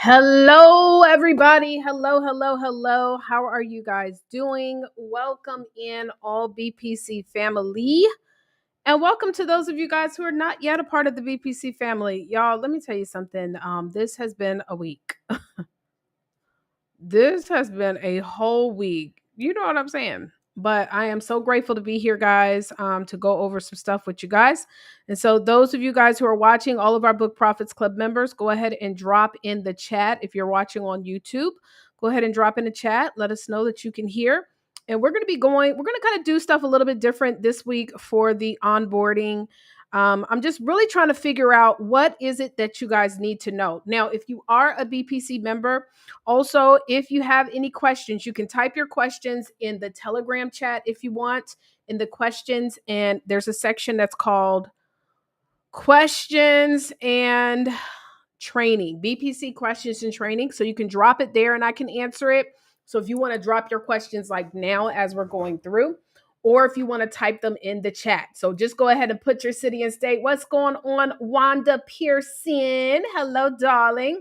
Hello, everybody. Hello, hello, hello. How are you guys doing? Welcome in, all BPC family. And welcome to those of you guys who are not yet a part of the BPC family. Y'all, let me tell you something. This has been a week. This has been a whole week. You know what I'm saying? But I am so grateful to be here, guys, to go over some stuff with you guys. And so, those of you guys who are watching, all of our Book Profits Club members, go ahead and drop in the chat. If you're watching on YouTube, go ahead and drop in the chat. Let us know that you can hear. And we're going to we're going to kind of do stuff a little bit different this week for the onboarding. I'm just really trying to figure out what is it that you guys need to know. Now, if you are a BPC member, also, if you have any questions, you can type your questions in the Telegram chat if you want, in the questions. And there's a section that's called questions and training, BPC questions and training. So you can drop it there and I can answer it. So if you want to drop your questions like now as we're going through, or if you want to type them in the chat. So just go ahead and put your city and state. What's going on, Wanda Pearson? Hello, darling.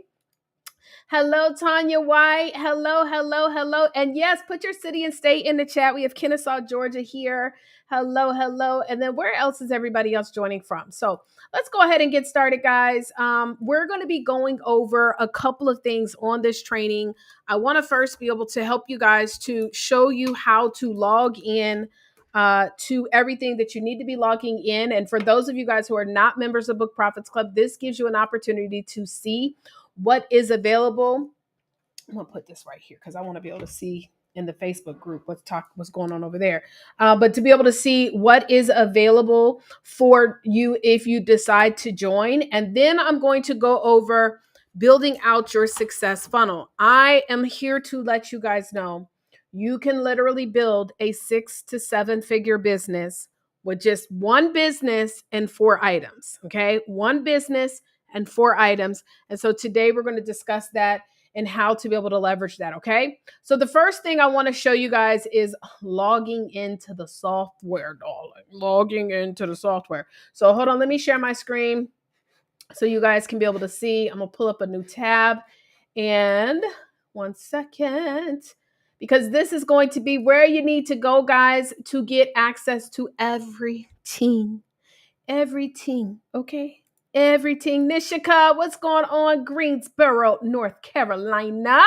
Hello, Tanya White. Hello, hello, hello. And yes, put your city and state in the chat. We have Kennesaw, Georgia here. Hello, hello. And then where else is everybody else joining from? So let's go ahead and get started, guys. We're going to be going over a couple of things on this training. I want to first be able to help you guys to show you how to log in to everything that you need to be logging in. And for those of you guys who are not members of Book Profits Club, this gives you an opportunity to see what is available. I'm gonna put this right here because I want to be able to see in the Facebook group what's going on over there. But to be able to see what is available for you if you decide to join. And then I'm going to go over building out your success funnel. I am here to let you guys know you can literally build a 6 to 7 figure business with just one business and 4 items. Okay, one business and 4 items. And so today we're going to discuss that and how to be able to leverage that. Okay. So the first thing I want to show you guys is logging into the software, darling. Logging into the software. So hold on, let me share my screen so you guys can be able to see. I'm going to pull up a new tab and 1 second, because this is going to be where you need to go, guys, to get access to everything. Everything. Okay. Everything. Nishika, what's going on? Greensboro, North Carolina.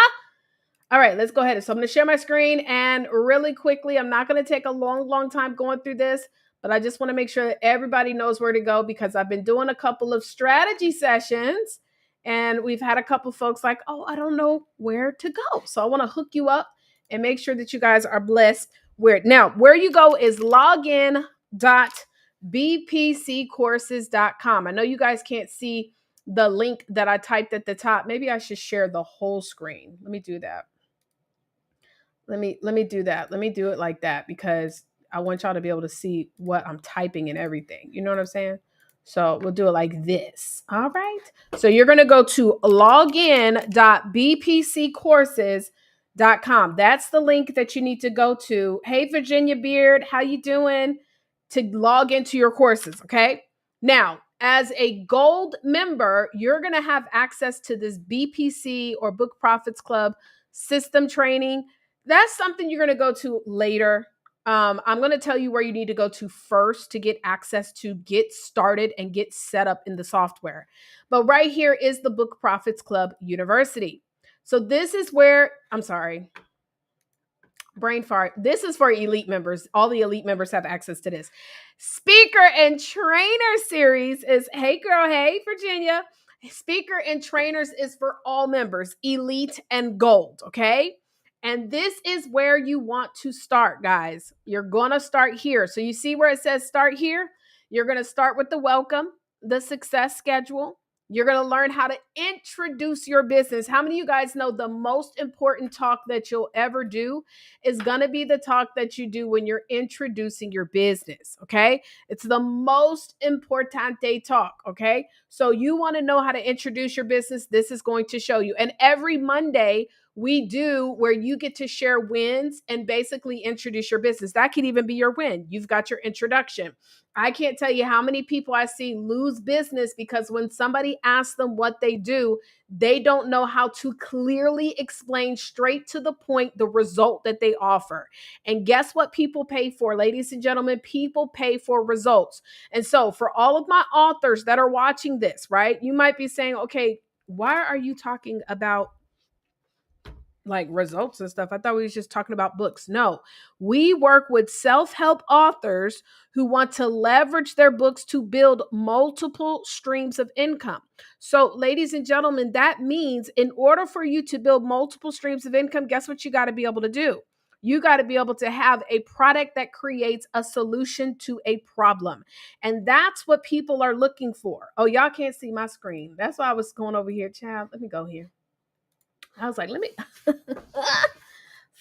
All right, let's go ahead. So I'm going to share my screen and really quickly, I'm not going to take a long time going through this, but I just want to make sure that everybody knows where to go because I've been doing a couple of strategy sessions and we've had a couple folks like, oh, I don't know where to go. So I want to hook you up and make sure that you guys are blessed. Where you go is login.bpccourses.com. I know you guys can't see the link that I typed at the top. Maybe I should share the whole screen. Let me do that. Let me do that. Let me do it like that because I want y'all to be able to see what I'm typing and everything. You know what I'm saying? So we'll do it like this. All right. So you're going to go to login.bpccourses.com. That's the link that you need to go to. Hey, Virginia Beard, how you doing? To log into your courses. Okay. Now, as a gold member, you're going to have access to this BPC or Book Profits Club system training. That's something you're going to go to later. I'm going to tell you where you need to go to first to get access to get started and get set up in the software. But right here is the Book Profits Club University. So this is where, I'm sorry, brain fart. This is for elite members. All the elite members have access to this. Speaker and Trainer series is, hey girl, hey Virginia. Speaker and Trainers is for all members, elite and gold, okay? And this is where you want to start, guys. You're going to start here. So you see where it says start here? You're going to start with the welcome, the success schedule. You're going to learn how to introduce your business. How many of you guys know the most important talk that you'll ever do is going to be the talk that you do when you're introducing your business, okay? It's the most important talk, okay? So you want to know how to introduce your business. This is going to show you. And every Monday, we do where you get to share wins and basically introduce your business. That could even be your win. You've got your introduction. I can't tell you how many people I see lose business because when somebody asks them what they do, they don't know how to clearly explain straight to the point the result that they offer. And guess what people pay for, ladies and gentlemen? People pay for results. And so, for all of my authors that are watching this, right, you might be saying, okay, why are you talking about like results and stuff? I thought we was just talking about books. No, we work with self-help authors who want to leverage their books to build multiple streams of income. So, ladies and gentlemen, that means in order for you to build multiple streams of income, guess what you got to be able to do? You got to be able to have a product that creates a solution to a problem. And that's what people are looking for. Oh, y'all can't see my screen. That's why I was going over here, child. Let me go here. I was like, let me.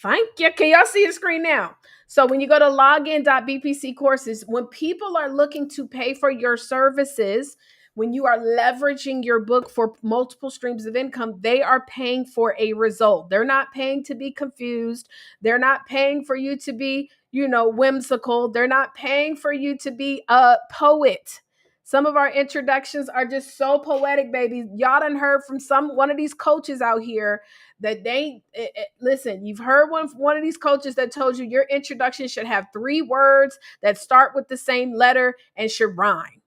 Thank you. Can y'all see the screen now? So when you go to login.bpc courses, when people are looking to pay for your services, when you are leveraging your book for multiple streams of income, they are paying for a result. They're not paying to be confused. They're not paying for you to be, whimsical. They're not paying for you to be a poet. Some of our introductions are just so poetic, baby. Y'all done heard from one of these coaches out here that listen, you've heard one of these coaches that told you your introduction should have 3 words that start with the same letter and should rhyme.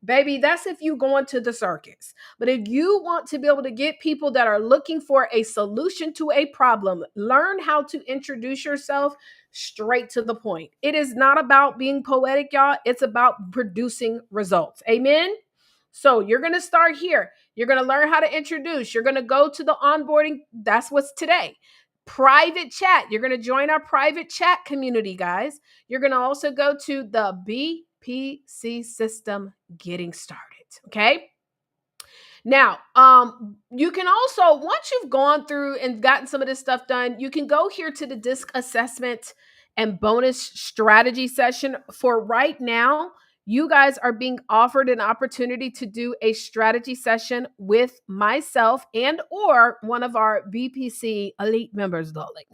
Baby, that's if you going to the circus. But if you want to be able to get people that are looking for a solution to a problem, learn how to introduce yourself straight to the point. It is not about being poetic, y'all. It's about producing results. Amen. So you're going to start here. You're going to learn how to introduce. You're going to go to the onboarding. That's what's today. Private chat. You're going to join our private chat community, guys. You're going to also go to the BPC system getting started. Okay. Now, you can also, once you've gone through and gotten some of this stuff done, you can go here to the disc assessment and bonus strategy session. For right now, you guys are being offered an opportunity to do a strategy session with myself and or one of our BPC elite members, darling.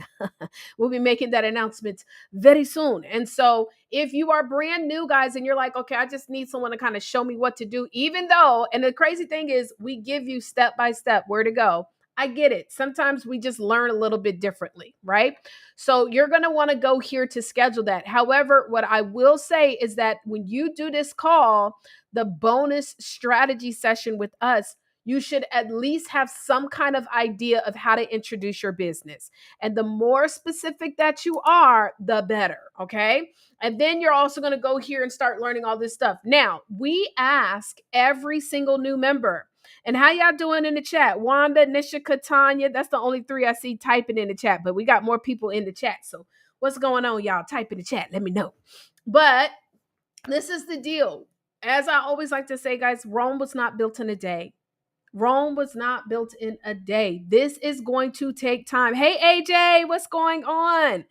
We'll be making that announcement very soon. And so if you are brand new, guys, and you're like, okay, I just need someone to kind of show me what to do, even though, and the crazy thing is we give you step by step where to go. I get it. Sometimes we just learn a little bit differently, right? So you're going to want to go here to schedule that. However, what I will say is that when you do this call, the bonus strategy session with us, you should at least have some kind of idea of how to introduce your business. And the more specific that you are, the better. Okay. And then you're also going to go here and start learning all this stuff. Now, we ask every single new member, and how y'all doing in the chat? Wanda, Nishika, Tanya, that's the only 3 I see typing in the chat, but we got more people in the chat. So what's going on, y'all? Type in the chat. Let me know. But this is the deal. As I always like to say, guys, Rome was not built in a day. Rome was not built in a day. This is going to take time. Hey, AJ, what's going on?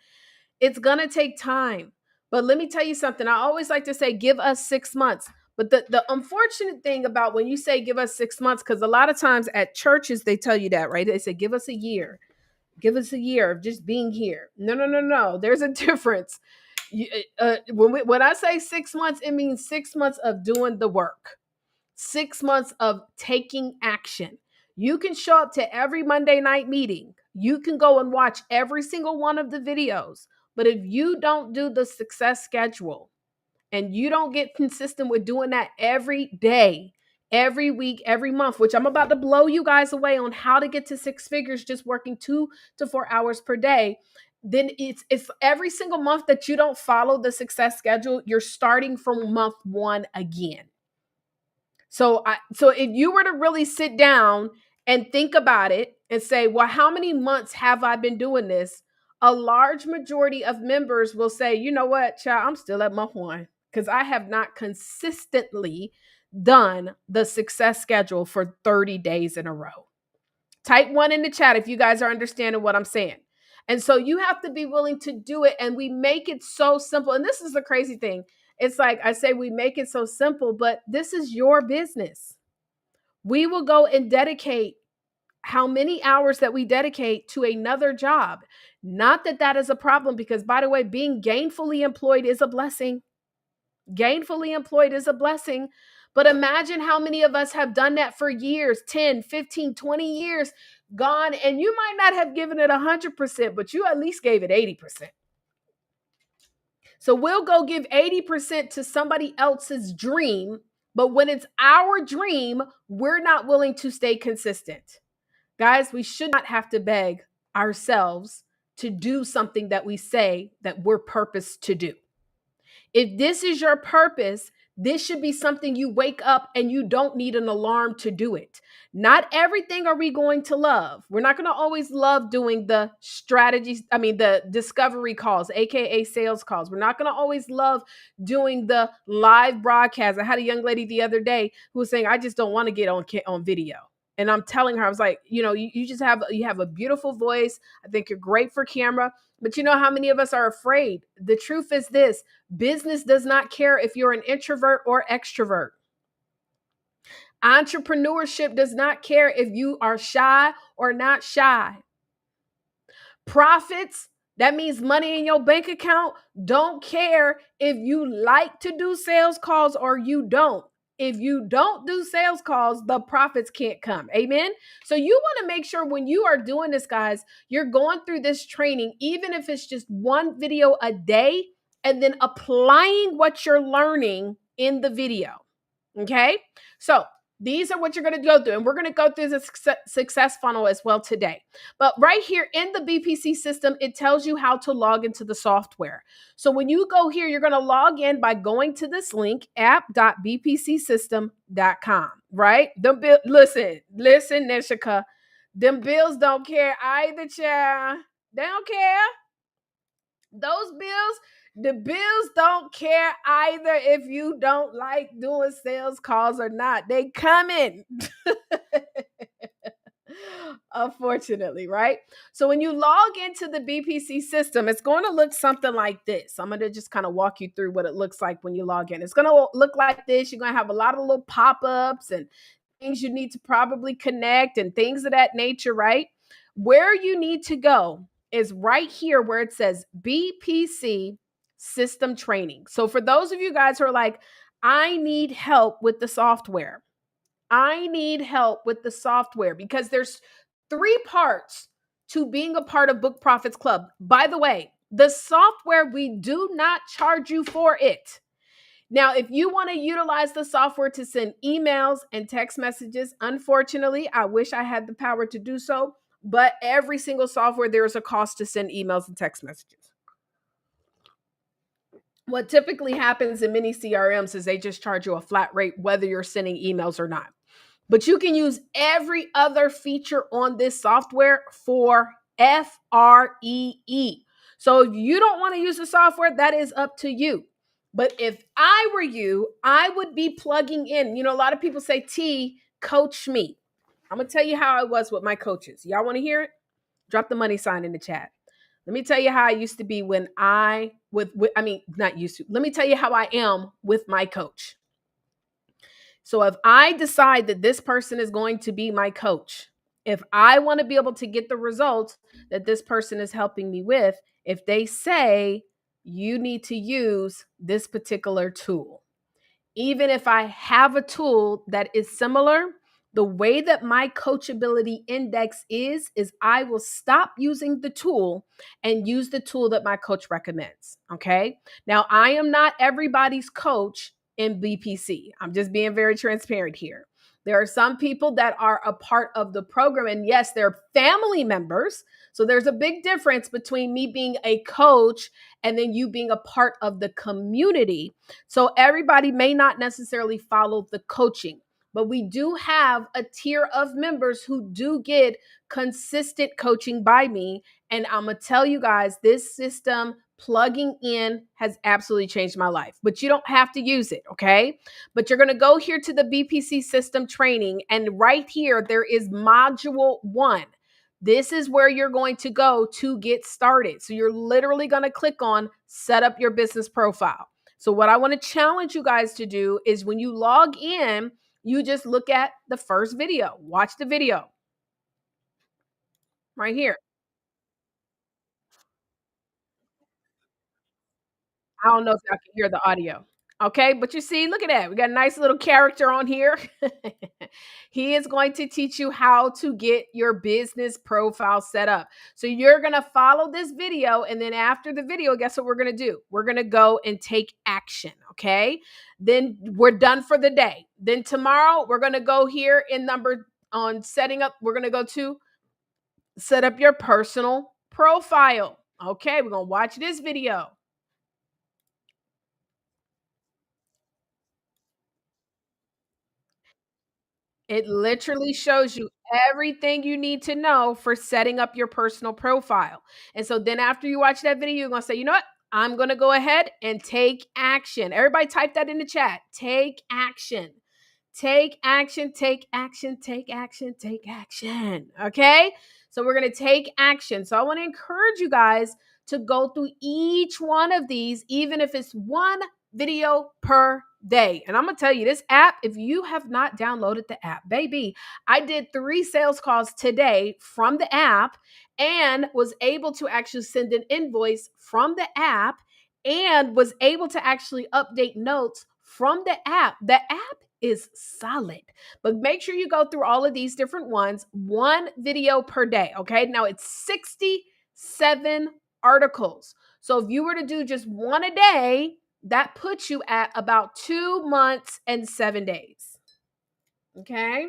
It's going to take time. But let me tell you something. I always like to say, give us 6 months. But the unfortunate thing about when you say give us 6 months, because a lot of times at churches, they tell you that, right? They say, give us a year. Give us a year of just being here. No. There's a difference. When I say 6 months, it means 6 months of doing the work. 6 months of taking action. You can show up to every Monday night meeting. You can go and watch every single one of the videos. But if you don't do the success schedule and you don't get consistent with doing that every day, every week, every month, which I'm about to blow you guys away on how to get to 6 figures just working 2 to 4 hours per day, then it's every single month that you don't follow the success schedule, you're starting from month 1 again. So if you were to really sit down and think about it and say, well, how many months have I been doing this? A large majority of members will say, you know what, child, I'm still at month 1 because I have not consistently done the success schedule for 30 days in a row. Type 1 in the chat if you guys are understanding what I'm saying. And so you have to be willing to do it. And we make it so simple. And this is the crazy thing. It's like I say, we make it so simple, but this is your business. We will go and dedicate how many hours that we dedicate to another job. Not that that is a problem, because by the way, being gainfully employed is a blessing. Gainfully employed is a blessing. But imagine how many of us have done that for years, 10, 15, 20 years gone, and you might not have given it 100%, but you at least gave it 80%. So we'll go give 80% to somebody else's dream, but when it's our dream, we're not willing to stay consistent. Guys, we should not have to beg ourselves to do something that we say that we're purposed to do. If this is your purpose, this should be something you wake up and you don't need an alarm to do it. Not everything are we going to love. We're not going to always love doing the strategies, the discovery calls, AKA sales calls. We're not going to always love doing the live broadcast. I had a young lady the other day who was saying, I just don't want to get on video. And I'm telling her, I was like, you just have a beautiful voice. I think you're great for camera. But you know how many of us are afraid? The truth is this: business does not care if you're an introvert or extrovert. Entrepreneurship does not care if you are shy or not shy. Profits, that means money in your bank account, don't care if you like to do sales calls or you don't. If you don't do sales calls, the profits can't come. Amen. So you want to make sure when you are doing this, guys, you're going through this training, even if it's just one video a day, and then applying what you're learning in the video. Okay. So these are what you're going to go through. And we're going to go through the success funnel as well today. But right here in the BPC system, it tells you how to log into the software. So when you go here, you're going to log in by going to this link, app.bpcsystem.com, right? Listen, Nishika, them bills don't care either, child. They don't care. Those bills, the bills don't care either if you don't like doing sales calls or not. They coming. Unfortunately, right? So when you log into the BPC system, it's going to look something like this. I'm going to just kind of walk you through what it looks like when you log in. It's going to look like this. You're going to have a lot of little pop-ups and things you need to probably connect and things of that nature, right? Where you need to go is right here where it says BPC system training. So for those of you guys who are like, I need help with the software. I need help with the software, because there's 3 parts to being a part of Book Profits Club. By the way, the software, we do not charge you for it. Now, if you want to utilize the software to send emails and text messages, unfortunately, I wish I had the power to do so. But every single software, there is a cost to send emails and text messages. What typically happens in many CRMs is they just charge you a flat rate, whether you're sending emails or not. But you can use every other feature on this software for free. So if you don't want to use the software, that is up to you. But if I were you, I would be plugging in. A lot of people say, T, coach me. I'm going to tell you how I was with my coaches. Y'all want to hear it? Drop the money sign in the chat. Let me tell you how I used to be when not used to. Let me tell you how I am with my coach. So if I decide that this person is going to be my coach, if I want to be able to get the results that this person is helping me with, if they say you need to use this particular tool, even if I have a tool that is similar, the way that my coachability index is I will stop using the tool and use the tool that my coach recommends. Okay. Now, I am not everybody's coach in BPC. I'm just being very transparent here. There are some people that are a part of the program, and yes, they're family members. So there's a big difference between me being a coach and then you being a part of the community. So everybody may not necessarily follow the coaching, but we do have a tier of members who do get consistent coaching by me. And I'm going to tell you guys, this system plugging in has absolutely changed my life, but you don't have to use it. Okay. But you're going to go here to the BPC system training. And right here, there is module 1. This is where you're going to go to get started. So you're literally going to click on set up your business profile. So what I want to challenge you guys to do is when you log in, you just look at the first video, watch the video. right here. I don't know if y'all can hear the audio. Okay, but you see, look at that. We got a nice little character on here. He is going to teach you how to get your business profile set up. So you're going to follow this video. And then after the video, guess what we're going to do? We're going to go and take action. Okay. Then we're done for the day. Then tomorrow, we're going to go here in number on setting up. We're going to go to set up your personal profile. Okay. We're going to watch this video. It literally shows you everything you need to know for setting up your personal profile. And so then after you watch that video, you're going to say, you know what? I'm going to go ahead and take action. Everybody type that in the chat. Take action. Take action, take action, take action, take action. Okay? So we're going to take action. So I want to encourage you guys to go through each one of these, even if it's one video per day. And I'm going to tell you this app, if you have not downloaded the app, baby, I did 3 sales calls today from the app and was able to actually send an invoice from the app and was able to actually update notes from the app. The app is solid. But make sure you go through all of these different ones, one video per day. Okay. Now it's 67 articles. So if you were to do just one a day, that puts you at about 2 months and 7 days. Okay.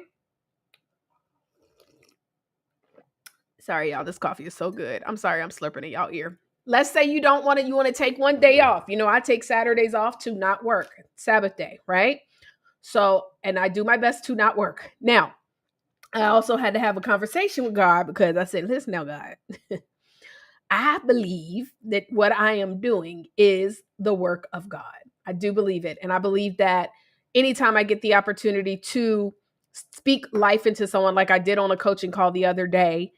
Sorry, y'all. This coffee is so good. I'm sorry I'm slurping in y'all ear. Let's say you don't want to, you want to take one day off. You know, I take Saturdays off to not work, Sabbath day, right? So, and I do my best to not work. Now, I also had to have a conversation with God because I said, listen now, God, I believe that what I am doing is the work of God. I do believe it. And I believe that anytime I get the opportunity to speak life into someone, like I did on a coaching call the other day,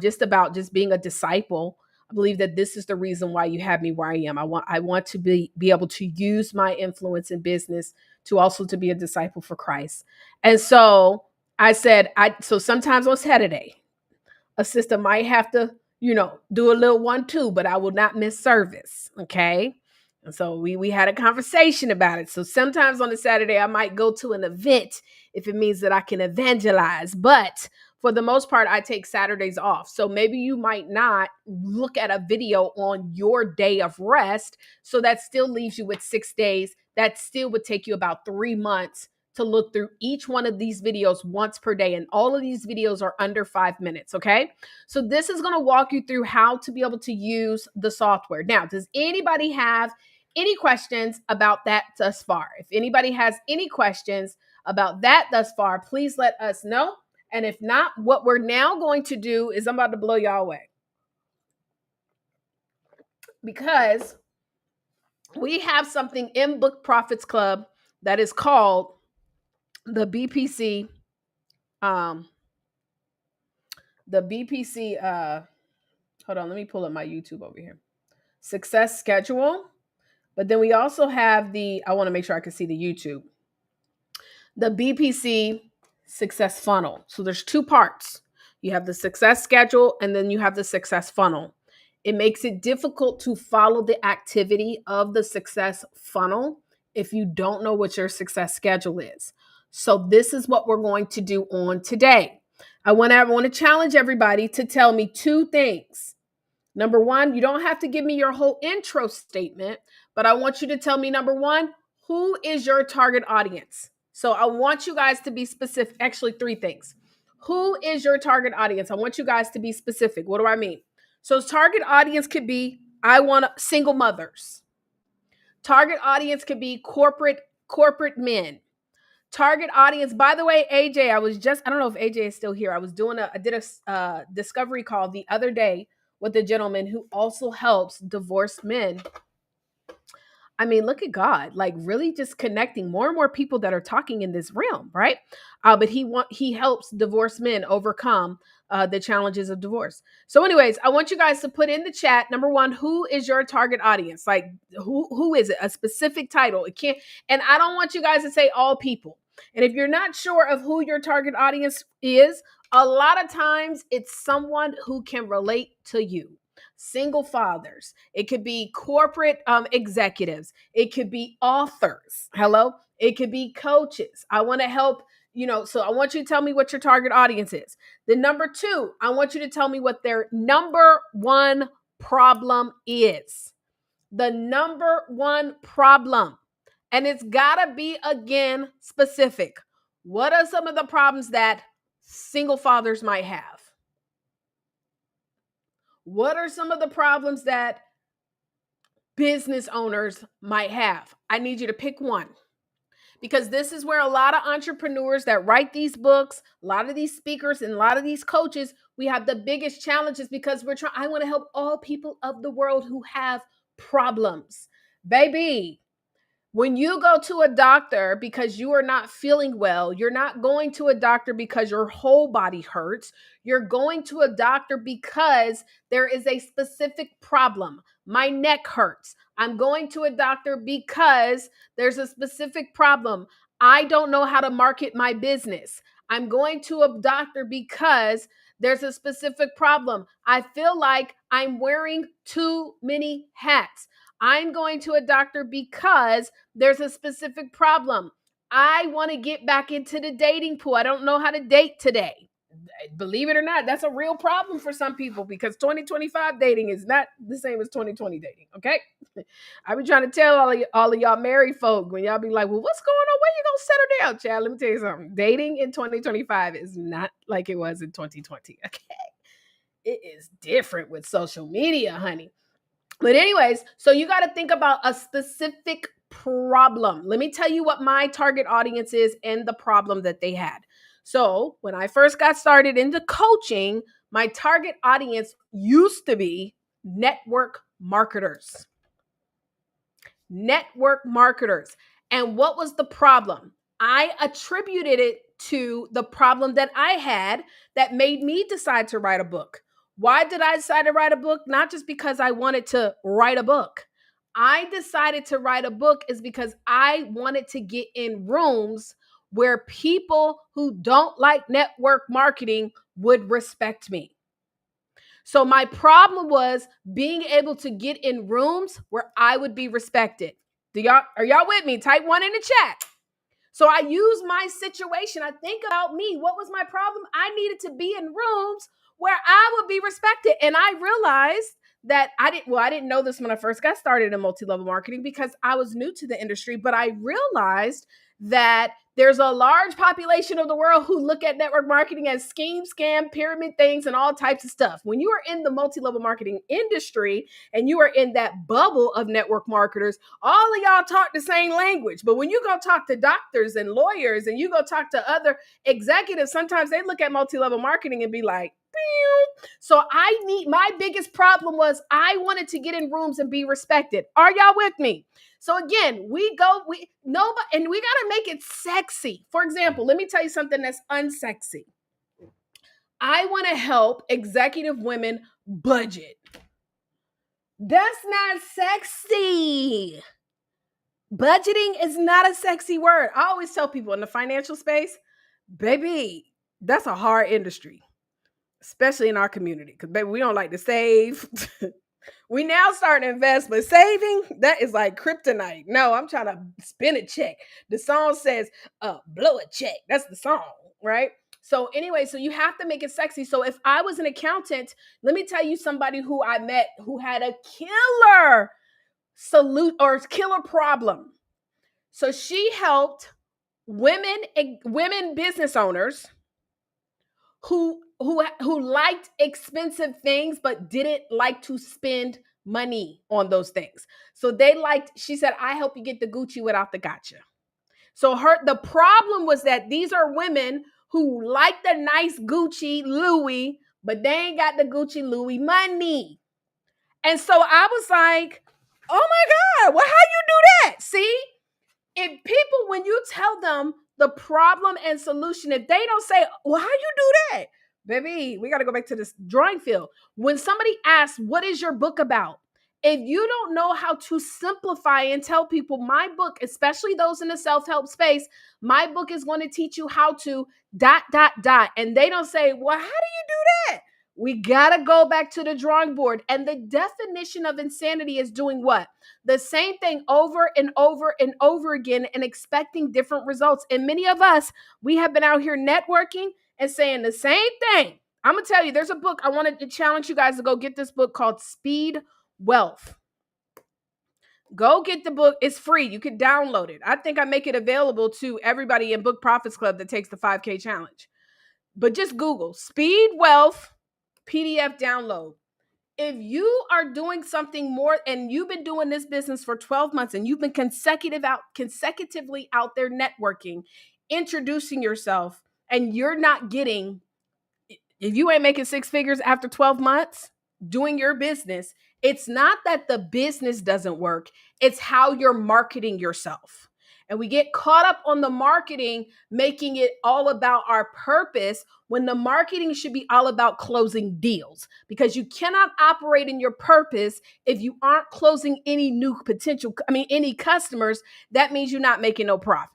just about just being a disciple, I believe that this is the reason why you have me where I am. I want to be able to use my influence in business to also to be a disciple for Christ. And so I said, so sometimes on Saturday, a sister might have to, do a little 1-2, but I will not miss service. Okay. And so we had a conversation about it. So sometimes on a Saturday, I might go to an event if it means that I can evangelize. But for the most part, I take Saturdays off. So maybe you might not look at a video on your day of rest. So that still leaves you with 6 days. That still would take you about 3 months to look through each one of these videos once per day. And all of these videos are under 5 minutes. Okay. So this is going to walk you through how to be able to use the software. Now, does anybody have any questions about that thus far? If anybody has any questions about that thus far, please let us know. And if not, what we're now going to do is I'm about to blow y'all away because we have something in Book Profits Club that is called the BPC. The BPC. Hold on, let me pull up my YouTube over here. Success schedule. But then we also have I want to make sure I can see the YouTube. The BPC success funnel. So there's 2 parts. You have the success schedule and then you have the success funnel. It makes it difficult to follow the activity of the success funnel if you don't know what your success schedule is. So this is what we're going to do on today. I want to challenge everybody to tell me 2 things. Number 1, you don't have to give me your whole intro statement, but I want you to tell me, number 1, who is your target audience? So I want you guys to be specific. Actually, 3 things. Who is your target audience? I want you guys to be specific. What do I mean? So target audience could be, I want single mothers. Target audience could be corporate men. Target audience, by the way, AJ, I don't know if AJ is still here. I did a discovery call the other day with a gentleman who also helps divorced men. I mean, look at God, like really just connecting more and more people that are talking in this realm, right? But he helps divorced men overcome the challenges of divorce. So, anyways, I want you guys to put in the chat, number 1, who is your target audience? Like, who is it? A specific title. It can't, and I don't want you guys to say all people. And if you're not sure of who your target audience is, a lot of times it's someone who can relate to you. Single fathers, it could be corporate executives, it could be authors. Hello, it could be coaches. I want to help, so I want you to tell me what your target audience is. The number two, I want you to tell me what their number one problem is. The number one problem. And it's got to be, again, specific. What are some of the problems that single fathers might have? What are some of the problems that business owners might have? I need you to pick one, because this is where a lot of entrepreneurs that write these books, a lot of these speakers, and a lot of these coaches, we have the biggest challenges, because I want to help all people of the world who have problems. Baby, when you go to a doctor because you are not feeling well, you're not going to a doctor because your whole body hurts. You're going to a doctor because there is a specific problem. My neck hurts. I'm going to a doctor because there's a specific problem. I don't know how to market my business. I'm going to a doctor because there's a specific problem. I feel like I'm wearing too many hats. I'm going to a doctor because there's a specific problem. I want to get back into the dating pool. I don't know how to date today. Believe it or not, that's a real problem for some people, because 2025 dating is not the same as 2020 dating. Okay. I be trying to tell all of y'all married folk, when y'all be like, well, what's going on? When you gonna settle down, child? Let me tell you something. Dating in 2025 is not like it was in 2020. Okay. It is different with social media, honey. But anyways, so you got to think about a specific problem. Let me tell you what my target audience is and the problem that they had. So when I first got started into coaching, my target audience used to be network marketers. Network marketers. And what was the problem? I attributed it to the problem that I had that made me decide to write a book. Why did I decide to write a book? Not just because I wanted to write a book. I decided to write a book is because I wanted to get in rooms where people who don't like network marketing would respect me. So my problem was being able to get in rooms where I would be respected. Are y'all with me? Type 1 in the chat. So I use my situation. I think about me. What was my problem? I needed to be in rooms where I would be respected. And I realized that I didn't know this when I first got started in multi-level marketing, because I was new to the industry, but I realized that there's a large population of the world who look at network marketing as scheme, scam, pyramid things, and all types of stuff. When you are in the multi-level marketing industry and you are in that bubble of network marketers, all of y'all talk the same language. But when you go talk to doctors and lawyers and you go talk to other executives, sometimes they look at multi-level marketing and be like, pew. So my biggest problem was I wanted to get in rooms and be respected. Are y'all with me? So again, we got to make it sexy. For example, let me tell you something that's unsexy. I want to help executive women budget. That's not sexy. Budgeting is not a sexy word. I always tell people in the financial space, baby, that's a hard industry, especially in our community, because baby, we don't like to save. We now start to invest, but saving, that is like kryptonite. No, I'm trying to spin a check. The song says, blow a check. That's the song, right? So anyway, so you have to make it sexy. So if I was an accountant, let me tell you somebody who I met who had a killer killer problem. So she helped women business owners who liked expensive things but didn't like to spend money on those things. So she said, I help you get the Gucci without the gotcha. So the problem was that these are women who like the nice Gucci Louis, but they ain't got the Gucci Louis money. And so I was like, oh my God, well, how you do that? See, if people, when you tell them the problem and solution, if they don't say, well, how you do that? Baby, we got to go back to this drawing field. When somebody asks, what is your book about? If you don't know how to simplify and tell people my book, especially those in the self-help space, my book is going to teach you how to ... And they don't say, well, how do you do that? We got to go back to the drawing board. And the definition of insanity is doing what? The same thing over and over and over again and expecting different results. And many of us, we have been out here networking and saying the same thing. I'm going to tell you, there's a book. I wanted to challenge you guys to go get this book called Speed Wealth. Go get the book. It's free. You can download it. I think I make it available to everybody in Book Profits Club that takes the 5K challenge. But just Google Speed Wealth PDF download. If you are doing something more and you've been doing this business for 12 months and you've been consecutively out there networking, introducing yourself, and you're not getting, if you ain't making six figures after 12 months doing your business, it's not that the business doesn't work. It's how you're marketing yourself. And we get caught up on the marketing, making it all about our purpose when the marketing should be all about closing deals, because you cannot operate in your purpose if you aren't closing any customers. That means you're not making no profit.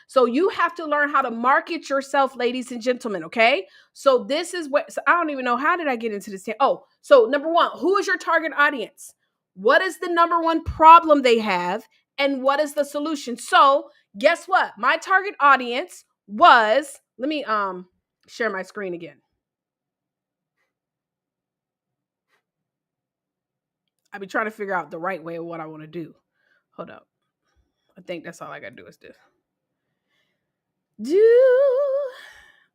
So you have to learn how to market yourself, ladies and gentlemen, okay? So this is what, so I don't even know, how did I get into this? Oh, so number one, who is your target audience? What is the number one problem they have? And what is the solution? So guess what? My target audience was, let me share my screen again. I've been trying to figure out the right way of what I want to do. Hold up. I think that's all I got to do is this.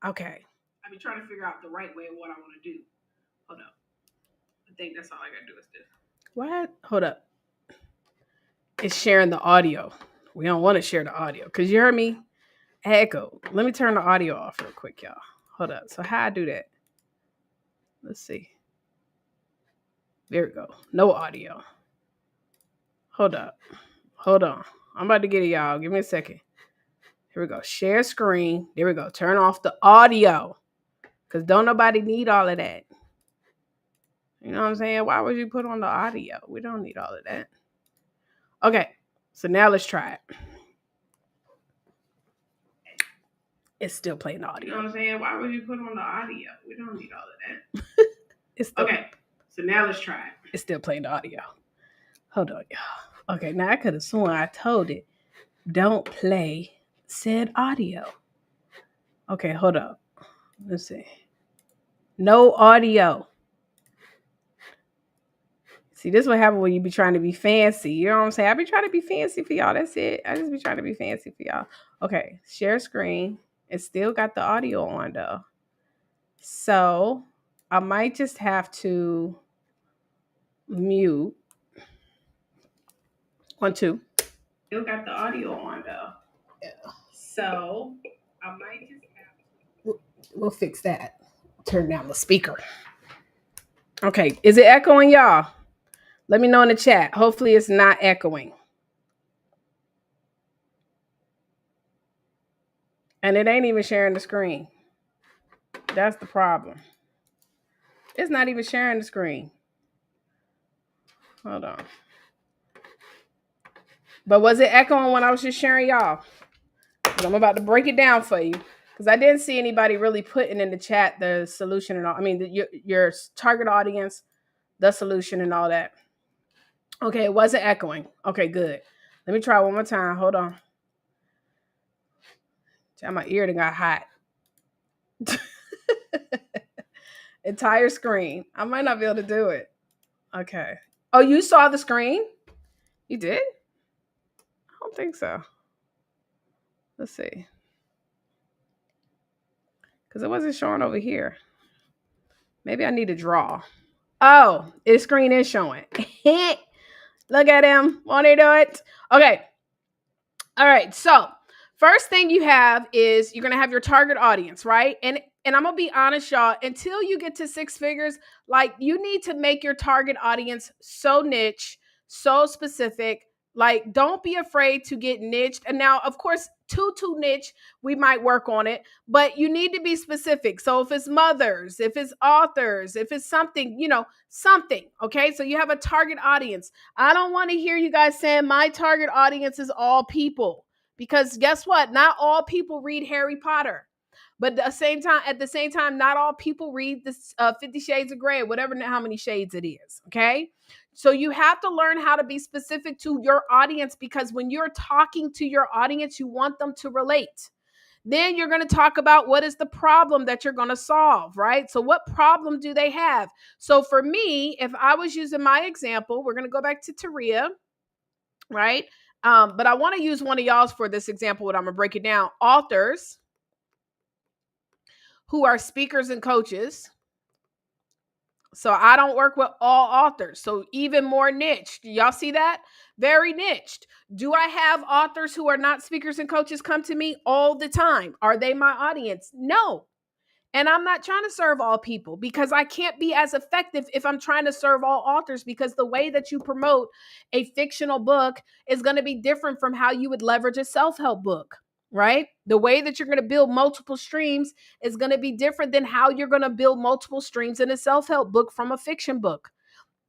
Okay. I've been trying to figure out the right way of what I want to do. Hold up. I think that's all I got to do is this. What? Hold up. It's sharing the audio. We don't want to share the audio because you heard me echo. Let me turn the audio off real quick, y'all. Hold up. So how I do that? Let's see. There we go. No audio. Hold up. Hold on. I'm about to get it, y'all. Give me a second. Here we go. Share screen. There we go. Turn off the audio. Because don't nobody need all of that. You know what I'm saying? Why would you put on the audio? We don't need all of that. Okay. So now let's try it. It's still playing the audio. You know what I'm saying? Why would you put on the audio? We don't need all of that. It's still, okay. So now let's try it. It's still playing the audio. Hold on, y'all. Okay. Now I could have sworn I told it, don't play said audio. Okay. Hold up. Let's see. No audio. See, this is what happens when you be trying to be fancy. You know what I'm saying? I be trying to be fancy for y'all. That's it. I just be trying to be fancy for y'all. Okay. Share screen. It still got the audio on though. So I might just have to mute. 1, 2. Still got the audio on though. Yeah. So I might just have to. We'll fix that. Turn down the speaker. Okay. Is it echoing, y'all? Let me know in the chat. Hopefully it's not echoing. And it ain't even sharing the screen. That's the problem. It's not even sharing the screen. Hold on. But was it echoing when I was just sharing y'all? I'm about to break it down for you. Because I didn't see anybody really putting in the chat the solution and all. I mean, your target audience, the solution and all that. Okay, it wasn't echoing. Okay, good. Let me try one more time. Hold on. My ear done got hot. Entire screen. I might not be able to do it. Okay. Oh, you saw the screen? You did? I don't think so. Let's see. Because it wasn't showing over here. Maybe I need to draw. Oh, the screen is showing. Look at him. Won't he do it? Okay. All right. So first thing you have is you're going to have your target audience, right? And I'm going to be honest, y'all, until you get to 6 figures, like you need to make your target audience so niche, so specific, Like, don't be afraid to get niched. And now, of course, too niche, we might work on it, but you need to be specific. So if it's mothers, if it's authors, if it's something, something, okay? So you have a target audience. I don't want to hear you guys saying my target audience is all people, because guess what? Not all people read Harry Potter. But at the same time, not all people read this 50 Shades of Grey, whatever, how many shades it is. Okay. So you have to learn how to be specific to your audience, because when you're talking to your audience, you want them to relate. Then you're going to talk about what is the problem that you're going to solve, right? So what problem do they have? So for me, if I was using my example, we're going to go back to Taria, right? But I want to use one of y'all's for this example, what I'm going to break it down. Authors who are speakers and coaches. So I don't work with all authors. So even more niched. Y'all see that? Very niched. Do I have authors who are not speakers and coaches come to me all the time? Are they my audience? No. And I'm not trying to serve all people, because I can't be as effective if I'm trying to serve all authors, because the way that you promote a fictional book is going to be different from how you would leverage a self-help book, right? The way that you're going to build multiple streams is going to be different than how you're going to build multiple streams in a self-help book from a fiction book.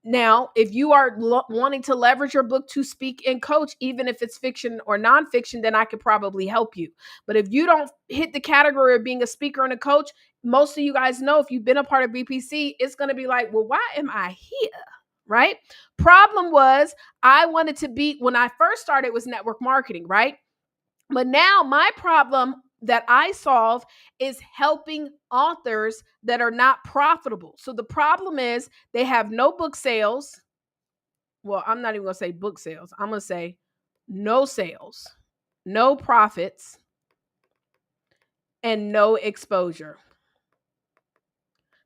Now, if you are wanting to leverage your book to speak and coach, even if it's fiction or nonfiction, then I could probably help you. But if you don't hit the category of being a speaker and a coach, most of you guys know, if you've been a part of BPC, it's going to be like, well, why am I here? Right? Problem was, I wanted to be, when I first started, was network marketing, right? But now my problem that I solve is helping authors that are not profitable. So the problem is they have no book sales. Well, I'm not even going to say book sales. I'm going to say no sales, no profits, and no exposure.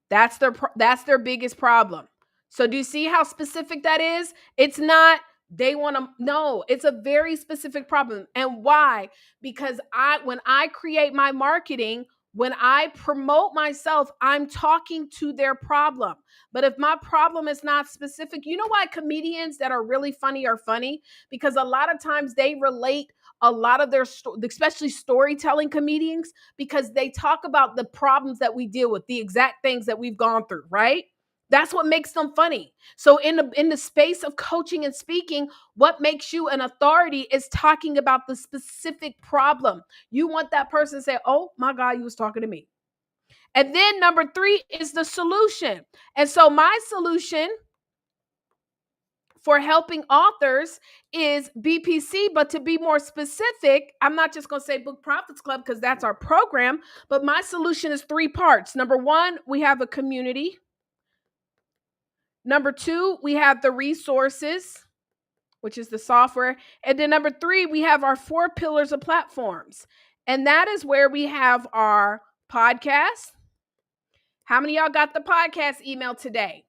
That's their biggest problem. So do you see how specific that is? It's not they want to, no, it's a very specific problem. And why? Because when I create my marketing, when I promote myself, I'm talking to their problem. But if my problem is not specific, you know why comedians that are really funny are funny? Because a lot of times they relate a lot of their, especially storytelling comedians, because they talk about the problems that we deal with, the exact things that we've gone through, right? That's what makes them funny. So in the space of coaching and speaking, what makes you an authority is talking about the specific problem. You want that person to say, oh my God, you was talking to me. And then number 3 is the solution. And so my solution for helping authors is BPC, but to be more specific, I'm not just going to say Book Profits Club because that's our program, but my solution is 3 parts. Number 1, we have a community. Number 2, we have the resources, which is the software. And then number 3, we have our 4 pillars of platforms. And that is where we have our podcast. How many of y'all got the podcast email today?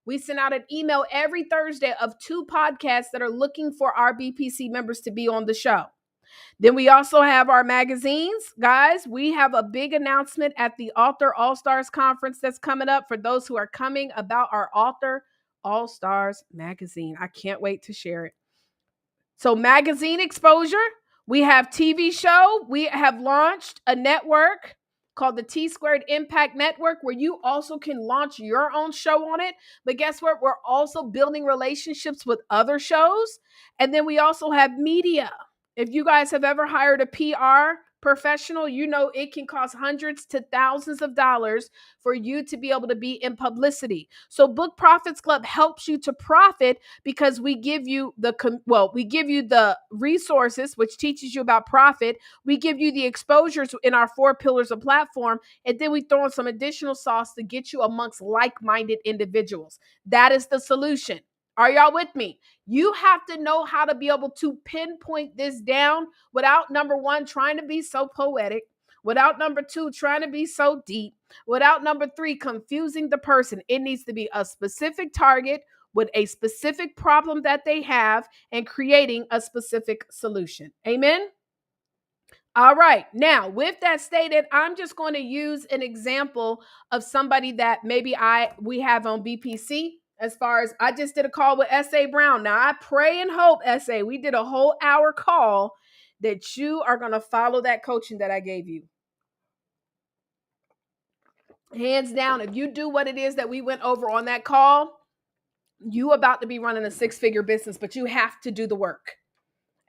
We send out an email every Thursday of 2 podcasts that are looking for our BPC members to be on the show. Then we also have our magazines. Guys, we have a big announcement at the Author All-Stars Conference that's coming up for those who are coming about our Author All-Stars magazine. I can't wait to share it. So magazine exposure, we have TV show. We have launched a network called the T Squared Impact Network, where you also can launch your own show on it. But guess what? We're also building relationships with other shows. And then we also have media. If you guys have ever hired a PR professional, you know it can cost hundreds to thousands of dollars for you to be able to be in publicity. So Book Profits Club helps you to profit because we give you the resources, which teaches you about profit. We give you the exposures in our 4 pillars of platform, and then we throw in some additional sauce to get you amongst like-minded individuals. That is the solution. Are y'all with me? You have to know how to be able to pinpoint this down without, number 1, trying to be so poetic, without, number 2, trying to be so deep, without, number 3, confusing the person. It needs to be a specific target with a specific problem that they have and creating a specific solution. Amen? All right. Now, with that stated, I'm just going to use an example of somebody that maybe we have on BPC. As far as I just did a call with SA Brown. Now I pray and hope, SA, we did a whole hour call that you are going to follow that coaching that I gave you. Hands down, if you do what it is that we went over on that call, you about to be running a 6-figure business, but you have to do the work.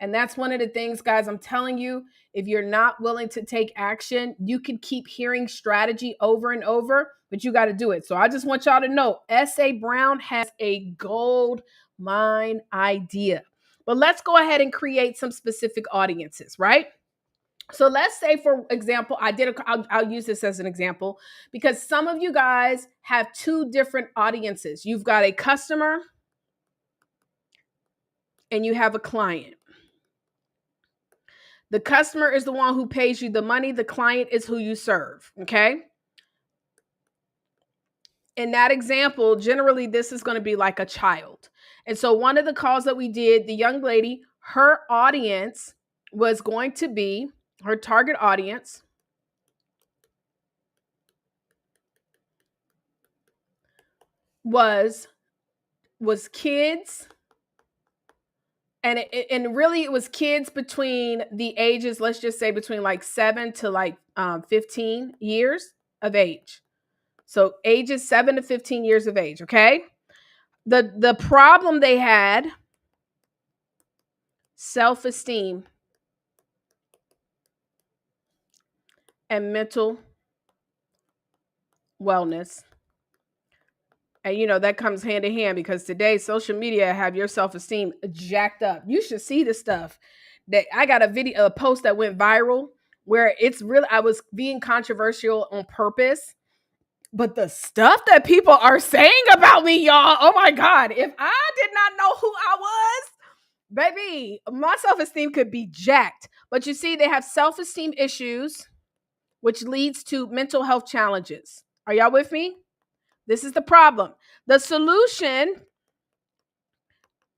And that's one of the things, guys, I'm telling you, if you're not willing to take action, you can keep hearing strategy over and over, but you got to do it. So I just want y'all to know, S.A. Brown has a gold mine idea. But let's go ahead and create some specific audiences, right? So let's say, for example, I'll use this as an example because some of you guys have two different audiences. You've got a customer and you have a client. The customer is the one who pays you the money. The client is who you serve. Okay. In that example, generally, this is going to be like a child. And so one of the calls that we did, the young lady, her audience was going to be, her target audience was kids. And really it was kids between the ages, let's just say between like 7 to like 15 years of age. So ages 7 to 15 years of age, okay? The problem they had, self-esteem and mental wellness. And you know, that comes hand in hand because today social media have your self-esteem jacked up. You should see the stuff that I got a post that went viral where it's really, I was being controversial on purpose. But the stuff that people are saying about me, y'all, oh my God, if I did not know who I was, baby, my self-esteem could be jacked. But you see, they have self-esteem issues, which leads to mental health challenges. Are y'all with me? This is the problem. The solution,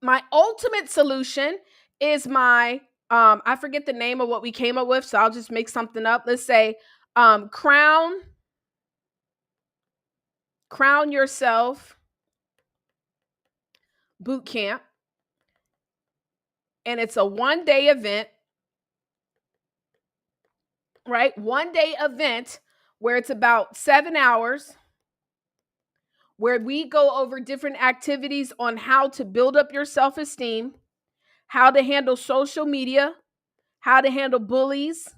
my ultimate solution is my, I forget the name of what we came up with, so I'll just make something up. Let's say Crown Yourself Boot Camp. And it's a 1-day event, right? 1-day event where it's about 7 hours, where we go over different activities on how to build up your self-esteem, how to handle social media, how to handle bullies,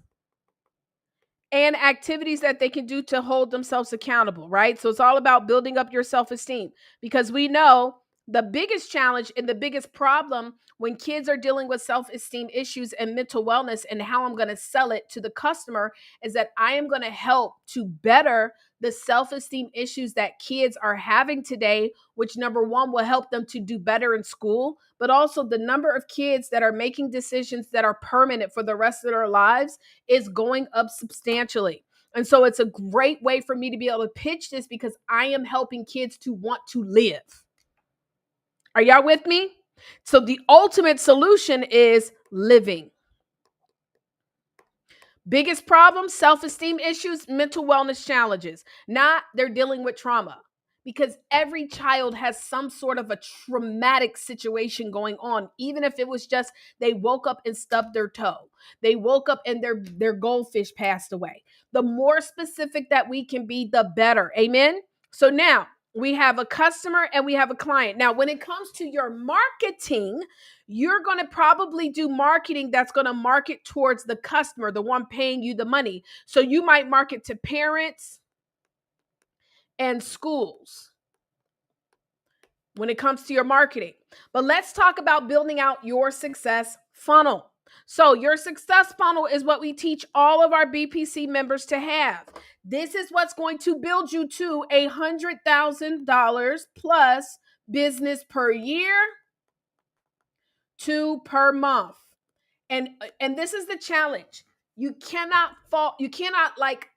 and activities that they can do to hold themselves accountable, right? So it's all about building up your self-esteem because we know the biggest challenge and the biggest problem when kids are dealing with self-esteem issues and mental wellness and how I'm going to sell it to the customer is that I am going to help to better the self-esteem issues that kids are having today, which number one will help them to do better in school, but also the number of kids that are making decisions that are permanent for the rest of their lives is going up substantially. And so it's a great way for me to be able to pitch this because I am helping kids to want to live. Are y'all with me? So the ultimate solution is living. Biggest problem, self-esteem issues, mental wellness challenges. Not they're dealing with trauma because every child has some sort of a traumatic situation going on, even if it was just they woke up and stubbed their toe. They woke up and their goldfish passed away. The more specific that we can be, the better. Amen? So now, we have a customer and we have a client. Now, when it comes to your marketing, you're going to probably do marketing that's going to market towards the customer, the one paying you the money. So you might market to parents and schools when it comes to your marketing. But let's talk about building out your success funnel. So your success funnel is what we teach all of our BPC members to have. This is what's going to build you to $100,000 plus business per year, 2 per month. And this is the challenge. You cannot like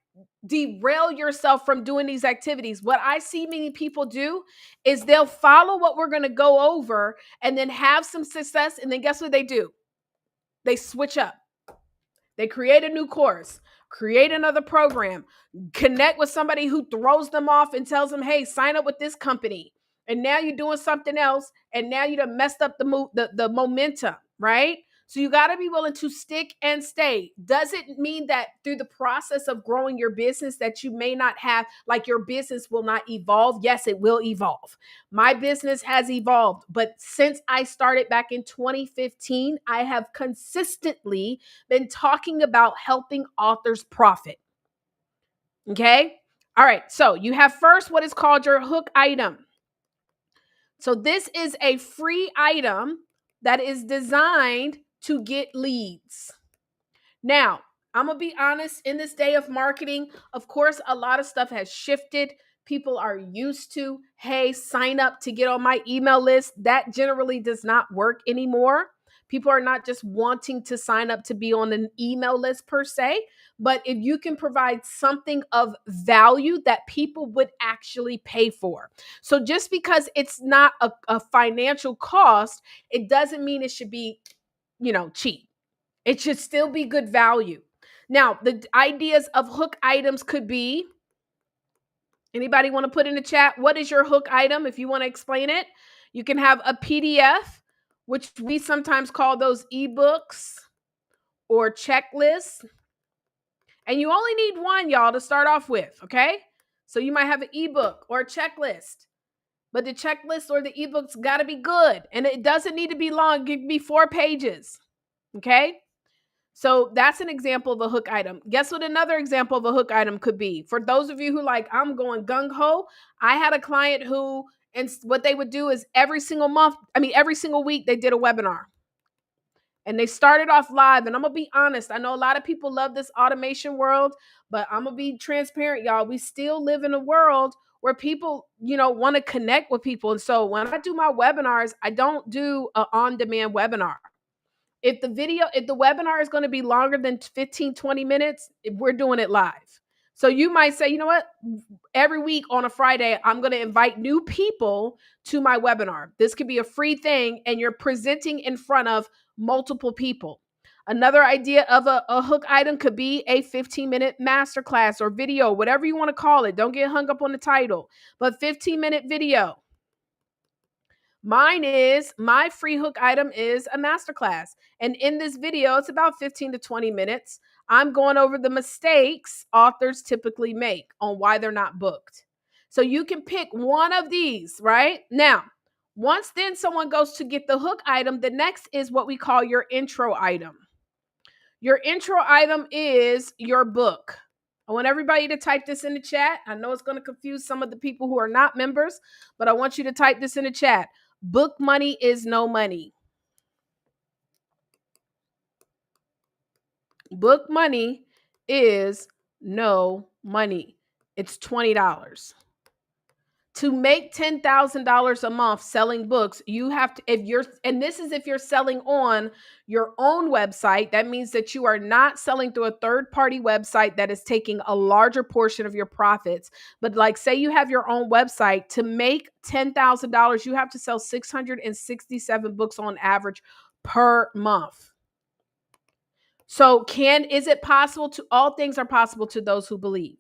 derail yourself from doing these activities. What I see many people do is they'll follow what we're going to go over and then have some success. And then guess what they do? They switch up. They create a new course, create another program, connect with somebody who throws them off and tells them, hey, sign up with this company. and now you're doing something else, and now you done messed up the momentum, right? So you got to be willing to stick and stay. Does it mean that through the process of growing your business that you may not have, like, your business will not evolve? Yes, it will evolve. My business has evolved, but since I started back in 2015, I have consistently been talking about helping authors profit. Okay? All right. So you have first what is called your hook item. So this is a free item that is designed to get leads. Now, I'm going to be honest, in this day of marketing, of course, a lot of stuff has shifted. People are used to, hey, sign up to get on my email list. That generally does not work anymore. People are not just wanting to sign up to be on an email list per se, but if you can provide something of value that people would actually pay for. So just because it's not a financial cost, it doesn't mean it should be, cheap. It should still be good value. Now, the ideas of hook items could be, anybody want to put in the chat, what is your hook item if you want to explain it? You can have a PDF, which we sometimes call those ebooks or checklists. And you only need one, y'all, to start off with, okay? So you might have an ebook or a checklist, but the checklist or the ebook's got to be good. And it doesn't need to be long. It can be 4 pages, okay? So that's an example of a hook item. Guess what another example of a hook item could be? For those of you who like, I'm going gung-ho, I had a client who, and what they would do is every single week they did a webinar. And they started off live. And I'm going to be honest, I know a lot of people love this automation world, but I'm going to be transparent, y'all. We still live in a world where people, want to connect with people. And so when I do my webinars, I don't do an on-demand webinar. If the webinar is going to be longer than 15, 20 minutes, we're doing it live. So you might say, you know what? Every week on a Friday, I'm going to invite new people to my webinar. This could be a free thing, and you're presenting in front of multiple people. Another idea of a hook item could be a 15-minute masterclass or video, whatever you want to call it. Don't get hung up on the title, but 15-minute video. My free hook item is a masterclass. And in this video, it's about 15 to 20 minutes. I'm going over the mistakes authors typically make on why they're not booked. So you can pick one of these, right? Now, once then someone goes to get the hook item, the next is what we call your intro item. Your intro item is your book. I want everybody to type this in the chat. I know it's going to confuse some of the people who are not members, but I want you to type this in the chat. Book money is no money. Book money is no money. It's $20. To make $10,000 a month selling books, you have to, if you're selling on your own website, that means that you are not selling through a third-party website that is taking a larger portion of your profits. But like, say you have your own website, to make $10,000, you have to sell 667 books on average per month. So is it possible all things are possible to those who believe.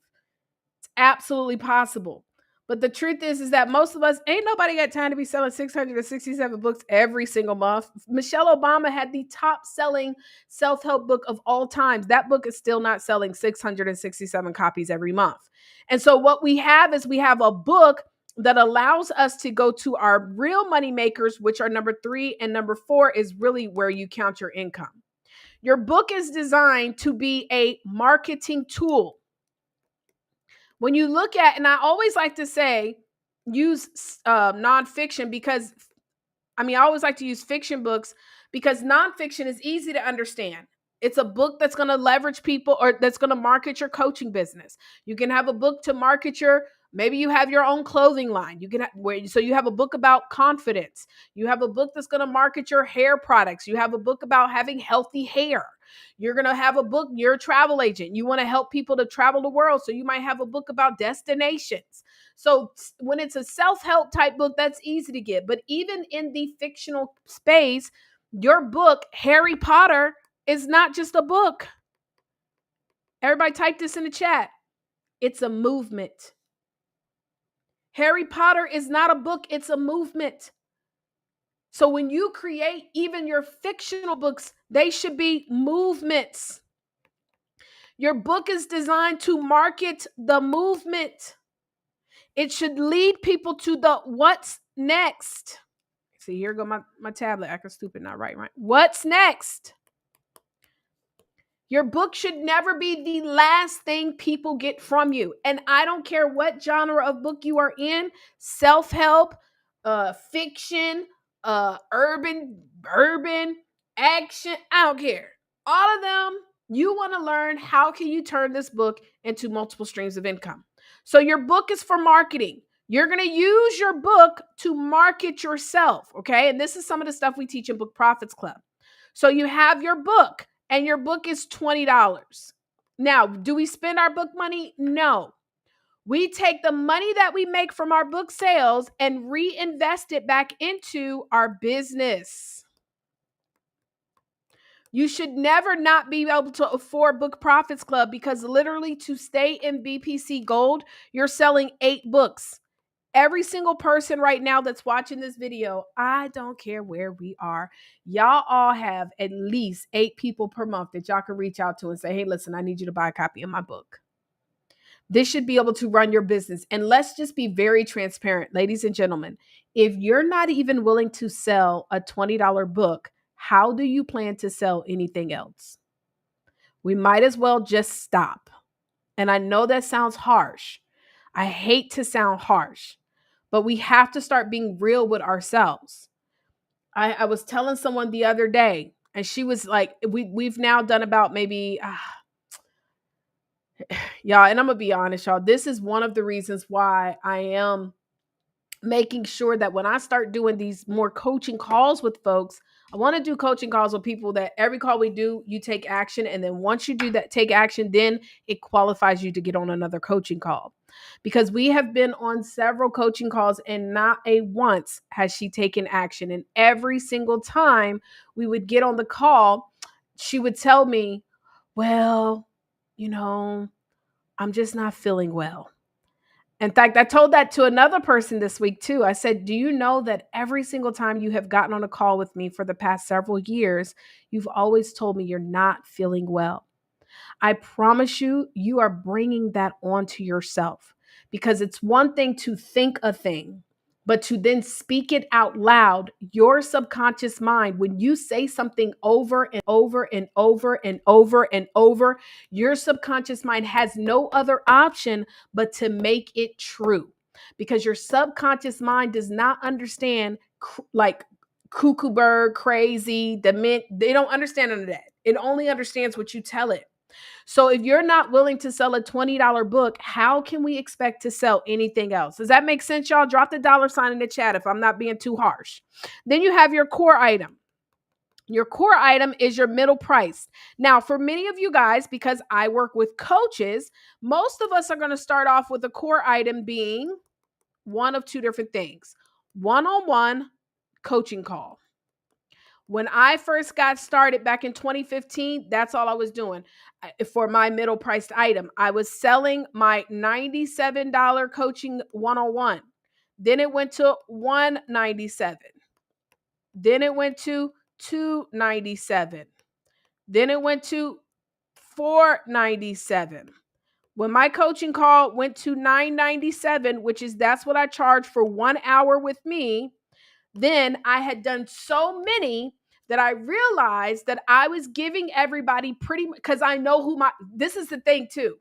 It's absolutely possible. But the truth is that most of us, ain't nobody got time to be selling 667 books every single month. Michelle Obama had the top selling self-help book of all times. That book is still not selling 667 copies every month. And so what we have a book that allows us to go to our real money makers, which are number 3, and number 4 is really where you count your income. Your book is designed to be a marketing tool. When you look at, and I always like to say, use nonfiction because, I always like to use fiction books because nonfiction is easy to understand. It's a book that's going to leverage people or that's going to market your coaching business. You can have a book to market maybe you have your own clothing line. So you have a book about confidence. You have a book that's going to market your hair products. You have a book about having healthy hair. You're going to have a book, you're a travel agent. You want to help people to travel the world. So you might have a book about destinations. So when it's a self-help type book, that's easy to get. But even in the fictional space, your book, Harry Potter, is not just a book. Everybody type this in the chat. It's a movement. Harry Potter is not a book, it's a movement. So when you create even your fictional books, they should be movements. Your book is designed to market the movement. It should lead people to the what's next. See, here go my tablet acting stupid, not right. What's next? Your book should never be the last thing people get from you. And I don't care what genre of book you are in, self-help, fiction, urban, action, I don't care. All of them, you want to learn how can you turn this book into multiple streams of income. So your book is for marketing. You're going to use your book to market yourself, okay? And this is some of the stuff we teach in Book Profits Club. So you have your book, and your book is $20. Now, do we spend our book money? No. We take the money that we make from our book sales and reinvest it back into our business. You should never not be able to afford Book Profits Club, because literally to stay in BPC Gold, you're selling 8 books. Every single person right now that's watching this video, I don't care where we are, y'all all have at least 8 people per month that y'all can reach out to and say, hey, listen, I need you to buy a copy of my book. This should be able to run your business. And let's just be very transparent, ladies and gentlemen. If you're not even willing to sell a $20 book, how do you plan to sell anything else? We might as well just stop. And I know that sounds harsh. I hate to sound harsh, but we have to start being real with ourselves. I was telling someone the other day, and she was like, we've now done about maybe, y'all, and I'm going to be honest, y'all, this is one of the reasons why I am making sure that when I start doing these more coaching calls with folks, I want to do coaching calls with people that every call we do, you take action. And then once you do that, take action, then it qualifies you to get on another coaching call. Because we have been on several coaching calls and not a once has she taken action. And every single time we would get on the call, she would tell me, well, I'm just not feeling well. In fact, I told that to another person this week too. I said, do you know that every single time you have gotten on a call with me for the past several years, you've always told me you're not feeling well? I promise you, you are bringing that onto yourself, because it's one thing to think a thing, but to then speak it out loud, your subconscious mind, when you say something over and over and over and over and over, your subconscious mind has no other option but to make it true, because your subconscious mind does not understand like cuckoo bird, crazy, dement. They don't understand none of that. It only understands what you tell it. So if you're not willing to sell a $20 book, how can we expect to sell anything else? Does that make sense, y'all? Drop the $ in the chat if I'm not being too harsh. Then you have your core item. Your core item is your middle price. Now, for many of you guys, because I work with coaches, most of us are going to start off with a core item being one of 2 different things. One-on-one coaching call. When I first got started back in 2015, that's all I was doing for my middle priced item. I was selling my $97 coaching one-on-one. Then it went to $197. Then it went to $297. Then it went to $497. When my coaching call went to $997, that's what I charge for 1 hour with me, then I had done so many that I realized that I was giving everybody pretty much, because I know this is the thing too.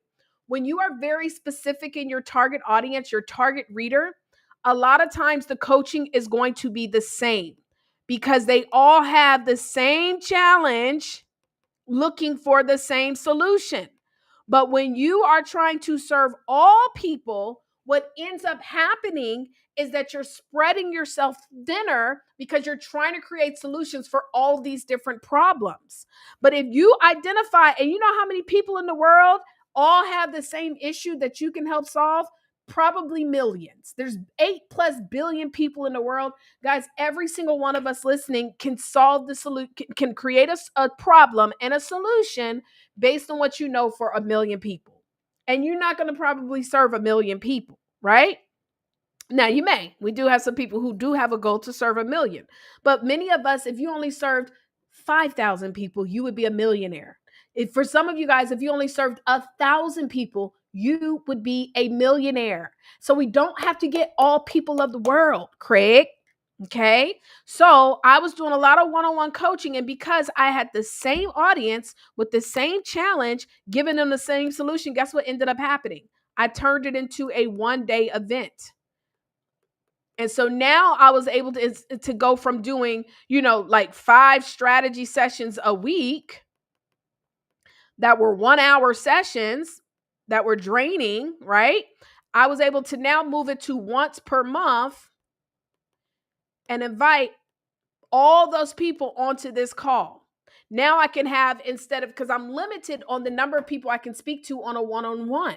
When you are very specific in your target audience, your target reader, a lot of times the coaching is going to be the same, because they all have the same challenge looking for the same solution. But when you are trying to serve all people, what ends up happening is that you're spreading yourself thinner, because you're trying to create solutions for all these different problems. But if you identify, and you know how many people in the world all have the same issue that you can help solve? Probably millions. There's 8+ billion people in the world. Guys, every single one of us listening can solve the solution, can create a problem and a solution based on what you know for 1 million people. And you're not going to probably serve 1 million people, right? Now, you may. We do have some people who do have a goal to serve 1 million. But many of us, if you only served 5,000 people, you would be a millionaire. If for some of you guys, if you only served 1,000 people, you would be a millionaire. So we don't have to get all people of the world, Craig. Okay. So I was doing a lot of one-on-one coaching, and because I had the same audience with the same challenge, giving them the same solution, guess what ended up happening? I turned it into a 1-day event. And so now I was able to go from doing, like 5 strategy sessions a week that were 1-hour sessions that were draining, right? I was able to now move it to once per month and invite all those people onto this call. Now I can have, instead of, because I'm limited on the number of people I can speak to on a one-on-one.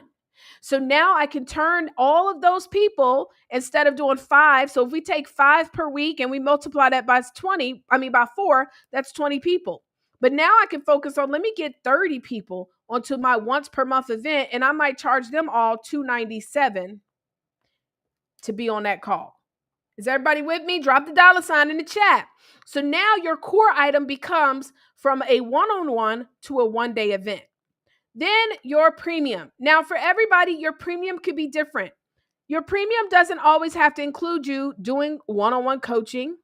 So now I can turn all of those people, instead of doing 5. So if we take 5 per week and we multiply that by by 4, that's 20 people. But now I can focus on, let me get 30 people onto my once per month event, and I might charge them all $297 to be on that call. Is everybody with me? Drop the $ in the chat. So now your core item becomes from a one-on-one to a 1-day event. Then your premium. Now, for everybody, your premium could be different. Your premium doesn't always have to include you doing one-on-one coaching.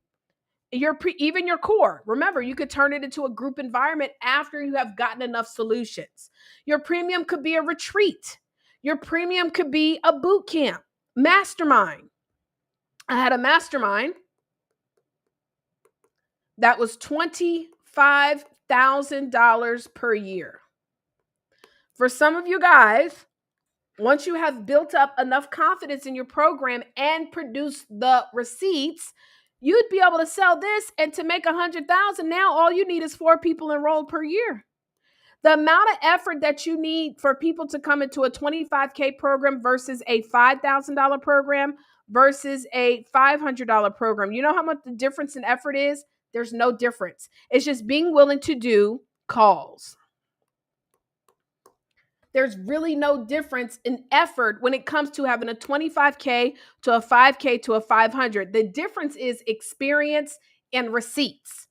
Even your core. Remember, you could turn it into a group environment after you have gotten enough solutions. Your premium could be a retreat. Your premium could be a boot camp, mastermind. I had a mastermind that was $25,000 per year. For some of you guys, once you have built up enough confidence in your program and produce the receipts, you'd be able to sell this, and to make 100,000. Now all you need is 4 people enrolled per year. The amount of effort that you need for people to come into a 25K program versus a $5,000 program versus a $500 program. You know how much the difference in effort is? There's no difference. It's just being willing to do calls. There's really no difference in effort when it comes to having a 25K to a 5K to a 500. The difference is experience and receipts.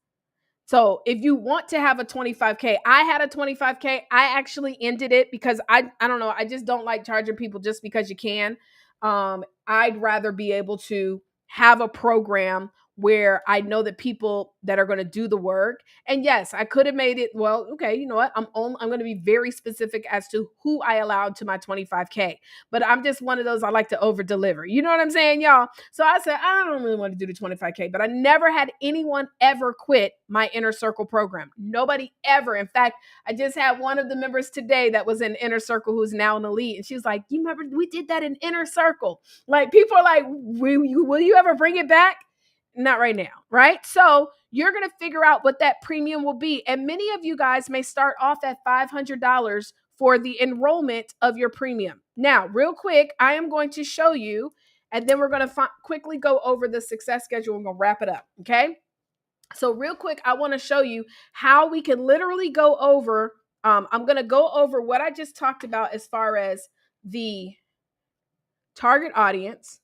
So if you want to have a 25K, I had a 25K. I actually ended it because I don't know. I just don't like charging people just because you can. I'd rather be able to have a program where I know that people that are going to do the work. And yes, I could have made it, well, okay, you know what? I'm going to be very specific as to who I allowed to my 25K. But I'm just one of those, I like to over deliver. You know what I'm saying, y'all? So I said, I don't really want to do the 25K, but I never had anyone ever quit my inner circle program. Nobody ever. In fact, I just had one of the members today that was in inner circle who's now in elite. And she was like, you remember we did that in inner circle? Like, people are like, will you ever bring it back? Not right now, right? So you're going to figure out what that premium will be. And many of you guys may start off at $500 for the enrollment of your premium. Now, real quick, I am going to show you, and then we're going to quickly go over the success schedule. We're going to wrap it up, okay? So real quick, I want to show you how we can literally go over, I'm going to go over what I just talked about as far as the target audience,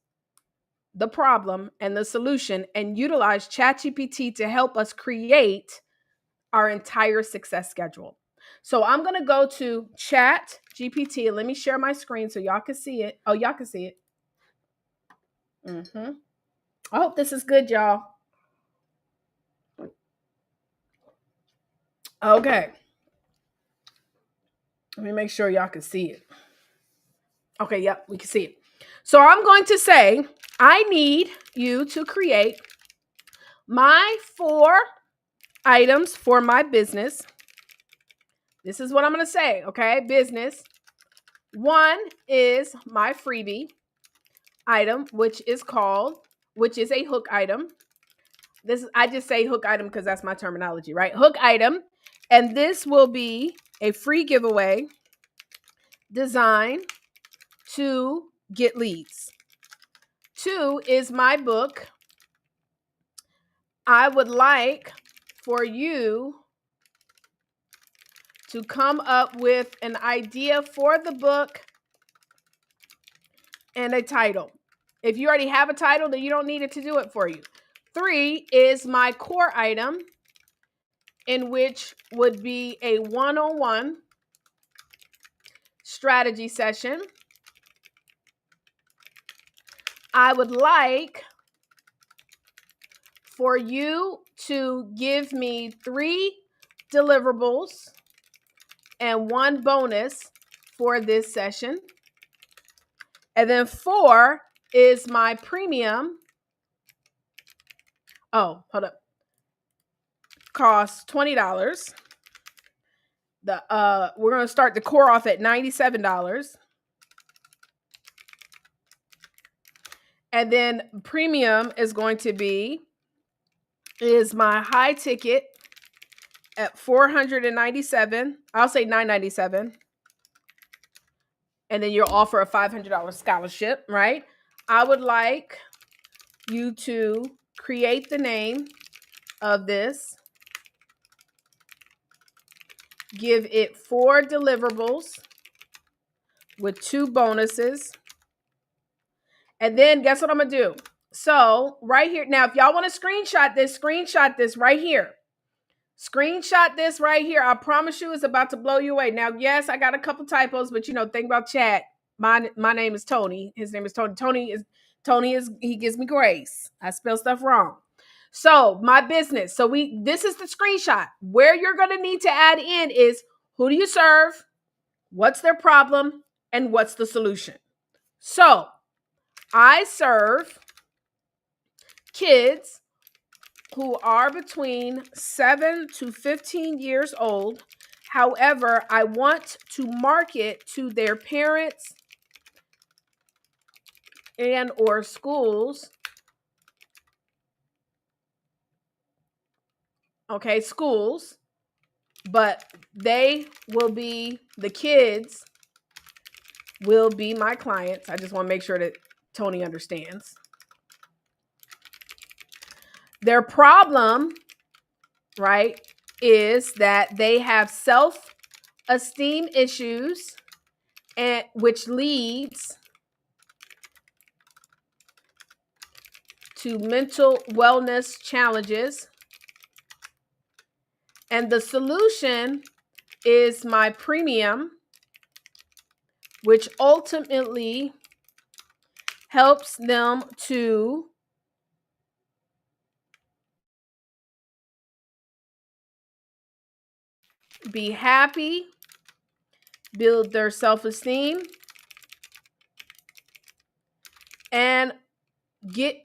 the problem, and the solution, and utilize ChatGPT to help us create our entire success schedule. So I'm going to go to ChatGPT, and let me share my screen so y'all can see it. Oh, y'all can see it. I hope this is good, y'all. Okay. Let me make sure y'all can see it. Okay, yep, we can see it. So I'm going to say, I need you to create my 4 items for my business. This is what I'm going to say, okay? Business. 1 is my freebie item, which is a hook item. I just say hook item because that's my terminology, right? Hook item. And this will be a free giveaway designed to get leads. 2 is my book. I would like for you to come up with an idea for the book and a title. If you already have a title, then you don't need it to do it for you. 3 is my core item, in which would be a one-on-one strategy session. I would like for you to give me 3 deliverables and 1 bonus for this session. And then 4 is my premium. Oh, hold up. Costs $20. We're going to start the core off at $97. And then premium is going to be my high ticket at $497. I'll say $997. And then you'll offer a $500 scholarship, right? I would like you to create the name of this, give it 4 deliverables with 2 bonuses. And then guess what I'm going to do? So right here. Now, if y'all want to screenshot this right here. Screenshot this right here. I promise you it's about to blow you away. Now, yes, I got a couple typos, but think about chat. My name is Tony. His name is Tony. Tony is he gives me grace. I spell stuff wrong. So my business. So this is the screenshot. Where you're going to need to add in is who do you serve? What's their problem? And what's the solution? So I serve kids who are between 7 to 15 years old. However, I want to market to their parents and or schools. Okay, schools, but the kids will be my clients. I just want to make sure that Tony understands. Their problem, right, is that they have self-esteem issues, and which leads to mental wellness challenges. And the solution is my premium, which ultimately helps them to be happy, build their self-esteem, and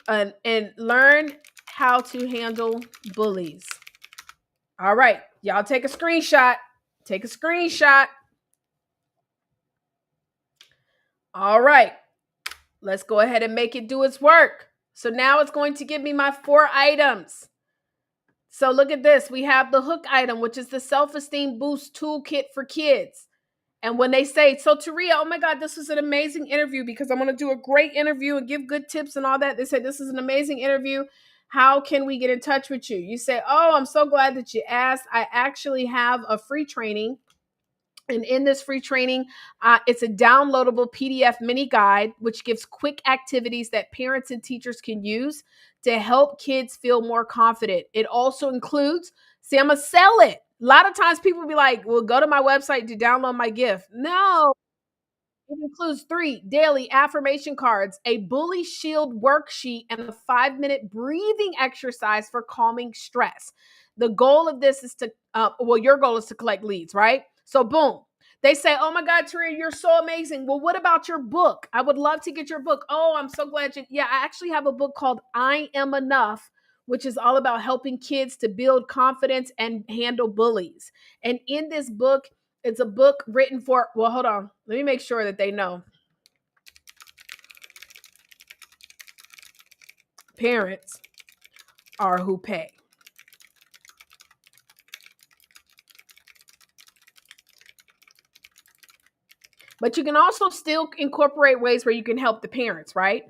and learn how to handle bullies. All right, y'all take a screenshot. Take a screenshot. All right, let's go ahead and make it do its work. So now it's going to give me my 4 items. So look at this. We have the hook item, which is the self-esteem boost toolkit for kids. And when they say, so Taria, oh my God, this was an amazing interview because I'm going to do a great interview and give good tips and all that. They say, this is an amazing interview. How can we get in touch with you? You say, oh, I'm so glad that you asked. I actually have a free training. And in this free training, it's a downloadable PDF mini guide, which gives quick activities that parents and teachers can use to help kids feel more confident. It also includes, see, I'm going to sell it. A lot of times people be like, well, go to my website to download my gift. No, it includes 3 daily affirmation cards, a bully shield worksheet, and a 5-minute breathing exercise for calming stress. The goal of this is to, your goal is to collect leads, right? So boom. They say, oh my God, Taria, you're so amazing. Well, what about your book? I would love to get your book. Oh, I'm so glad I actually have a book called I Am Enough, which is all about helping kids to build confidence and handle bullies. And in this book, it's a book written for, well, hold on. Let me make sure that they know. Parents are who pay. But you can also still incorporate ways where you can help the parents, right?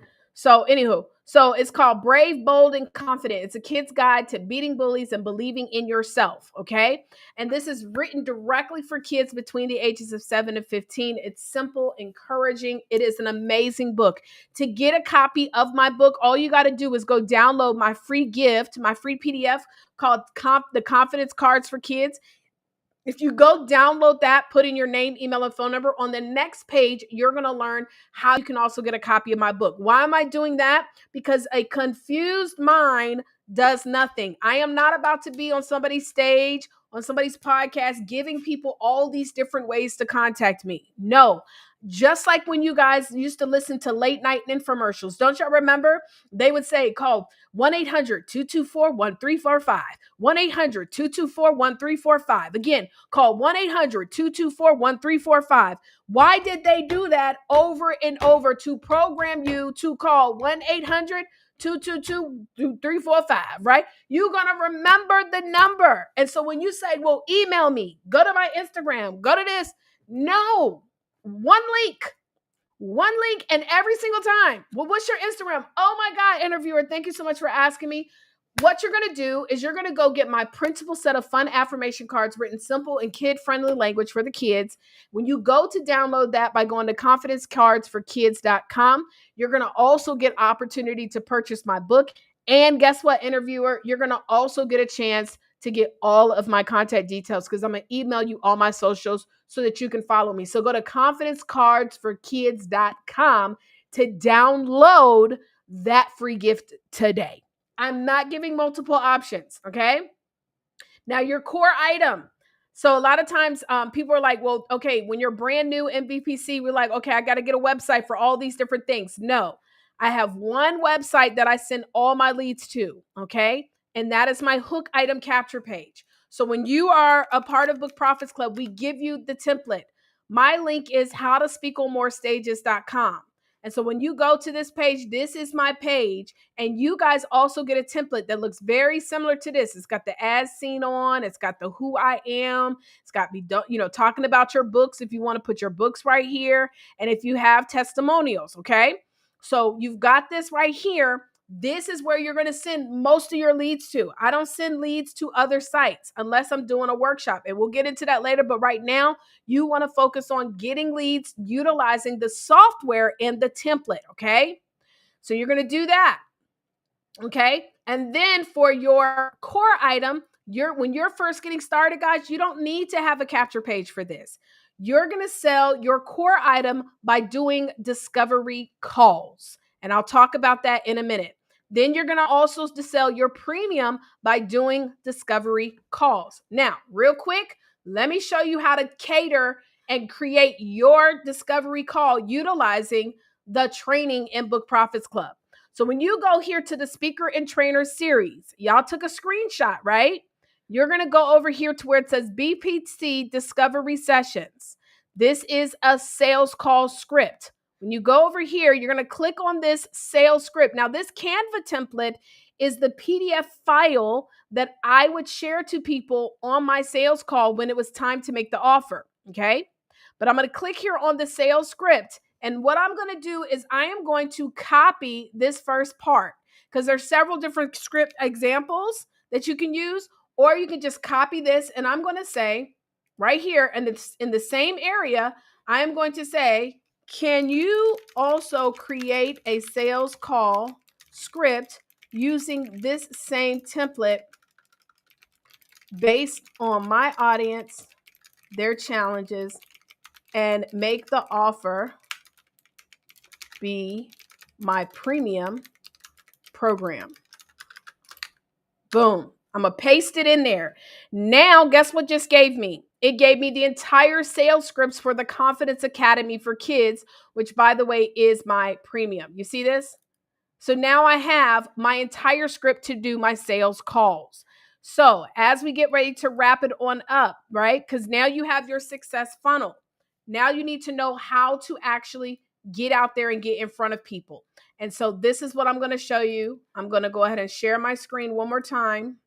So, anywho, so it's called Brave, Bold, and Confident. It's a kid's guide to beating bullies and believing in yourself. Okay. And this is written directly for kids between the ages of 7 and 15. It's simple, encouraging. It is an amazing book. To get a copy of my book, all you got to do is go download my free gift, my free PDF called The Confidence Cards for Kids. If you go download that, put in your name, email, and phone number, on the next page, you're going to learn how you can also get a copy of my book. Why am I doing that? Because a confused mind does nothing. I am not about to be on somebody's stage, on somebody's podcast, giving people all these different ways to contact me. No. Just like when you guys used to listen to late night infomercials. Don't y'all remember? They would say, call 1-800-224-1345. 1-800-224-1345. Again, call 1-800-224-1345. Why did they do that over and over? To program you to call 1-800-222-2345, right? You're going to remember the number. And so when you say, well, email me, go to my Instagram, go to this. No, one link, and every single time. Well, what's your Instagram? Oh my God, interviewer, thank you so much for asking me. What you're going to do is you're going to go get my printable set of fun affirmation cards written simple and kid-friendly language for the kids. When you go to download that by going to confidencecardsforkids.com, you're going to also get opportunity to purchase my book. And guess what, interviewer? You're going to also get a chance to get all of my contact details because I'm going to email you all my socials so that you can follow me. So go to confidencecardsforkids.com to download that free gift today. I'm not giving multiple options, okay? Now, your core item. So a lot of times people are like, well, okay, when you're brand new in BPC, we're like, okay, I got to get a website for all these different things. No, I have one website that I send all my leads to, okay? And that is my hook item capture page. So when you are a part of Book Profits Club, we give you the template. My link is howtospeakonmorestages.com. And so when you go to this page, this is my page. And you guys also get a template that looks very similar to this. It's got the as seen on. It's got the who I am. It's got me, talking about your books if you want to put your books right here. And if you have testimonials, okay? So you've got this right here. This is where you're going to send most of your leads to. I don't send leads to other sites unless I'm doing a workshop. And we'll get into that later. But right now, you want to focus on getting leads, utilizing the software and the template, okay? So you're going to do that, okay? And then for your core item, when you're first getting started, guys, you don't need to have a capture page for this. You're going to sell your core item by doing discovery calls. And I'll talk about that in a minute. Then you're going to also sell your premium by doing discovery calls. Now, real quick, let me show you how to cater and create your discovery call utilizing the training in Book Profits Club. So when you go here to the speaker and trainer series, y'all took a screenshot, right? You're going to go over here to where it says BPC Discovery Sessions. This is a sales call script. When you go over here, you're going to click on this sales script. Now, this Canva template is the PDF file that I would share to people on my sales call when it was time to make the offer, okay? But I'm going to click here on the sales script. And what I'm going to do is I am going to copy this first part because there's several different script examples that you can use, or you can just copy this. And I'm going to say right here, and it's in the same area, I am going to say, can you also create a sales call script using this same template based on my audience, their challenges, and make the offer be my premium program. Boom. I'm going to paste it in there. Now, guess what just gave me? It gave me the entire sales scripts for the Confidence Academy for Kids, which, by the way, is my premium. You see this? So now I have my entire script to do my sales calls. So as we get ready to wrap it on up, right? Because now you have your success funnel. Now you need to know how to actually get out there and get in front of people. And so this is what I'm going to show you. I'm going to go ahead and share my screen one more time.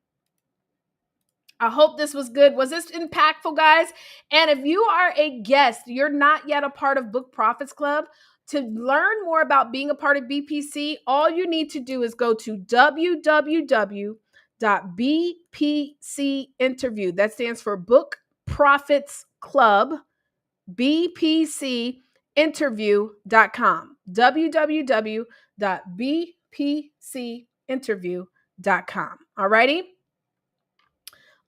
I hope this was good. Was this impactful, guys? And if you are a guest, you're not yet a part of Book Profits Club, To learn more about being a part of BPC, all you need to do is go to www.bpcinterview. That stands for Book Profits Club, bpcinterview.com. www.bpcinterview.com. All righty?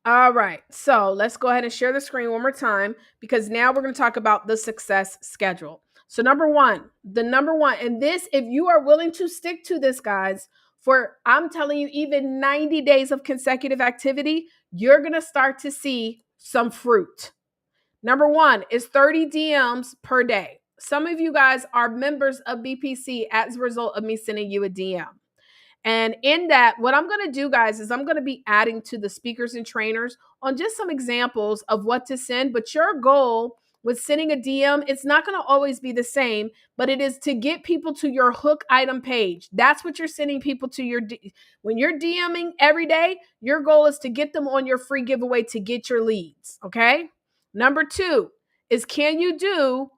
All right, so let's go ahead and share the screen one more time, because now we're going to talk about the success schedule. So number one, and this, if you are willing to stick to this, guys, for I'm telling you, even 90 days of consecutive activity, you're going to start to see some fruit. Number one is 30 DMs per day. Some of you guys are members of BPC as a result of me sending you a DM. And in that, what I'm going to do, guys, is I'm going to be adding to the speakers and trainers on just some examples of what to send. But your goal with sending a DM, it's not going to always be the same, but it is to get people to your hook item page. That's what you're sending people to when you're DMing every day, your goal is to get them on your free giveaway to get your leads. Okay. Number two is, can you do,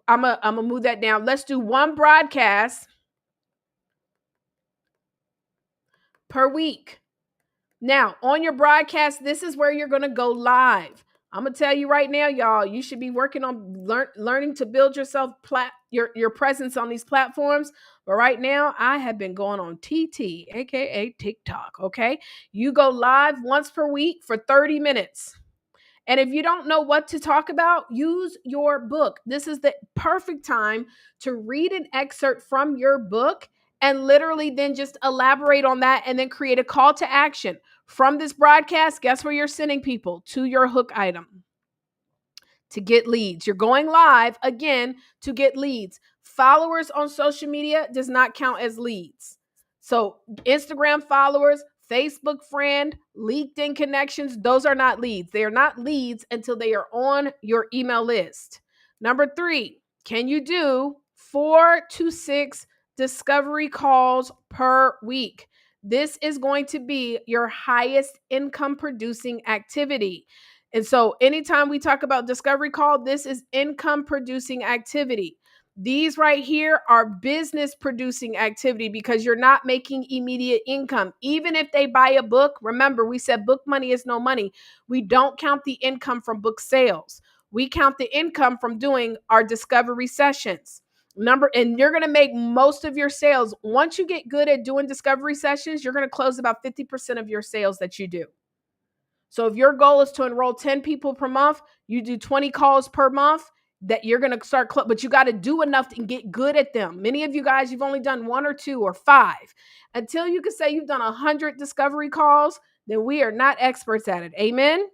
I'm going to move that down. Let's do one broadcast per week. Now, on your broadcast, this is where you're going to go live. I'm going to tell you right now, y'all, you should be working on learning to build yourself your presence on these platforms. But right now, I have been going on TT, aka TikTok, okay? You go live once per week for 30 minutes. And if you don't know what to talk about, use your book. This is the perfect time to read an excerpt from your book and literally then just elaborate on that and then create a call to action. From this broadcast, guess where you're sending people? To your hook item to get leads. You're going live again to get leads. Followers on social media does not count as leads. So Instagram followers, Facebook friend, LinkedIn connections, those are not leads. They are not leads until they are on your email list. Number three, can you do 4 to 6 discovery calls per week? This is going to be your highest income producing activity. And so anytime we talk about discovery call, this is income producing activity. These right here are business producing activity, because you're not making immediate income. Even if they buy a book, remember, we said book money is no money. We don't count the income from book sales. We count the income from doing our discovery sessions. And you're going to make most of your sales. Once you get good at doing discovery sessions, you're going to close about 50% of your sales that you do. So if your goal is to enroll 10 people per month, you do 20 calls per month, that you're going to start, but you got to do enough and get good at them. Many of you guys, you've only done 1 or 2 or 5. Until you can say you've done 100 discovery calls, then we are not experts at it. Amen.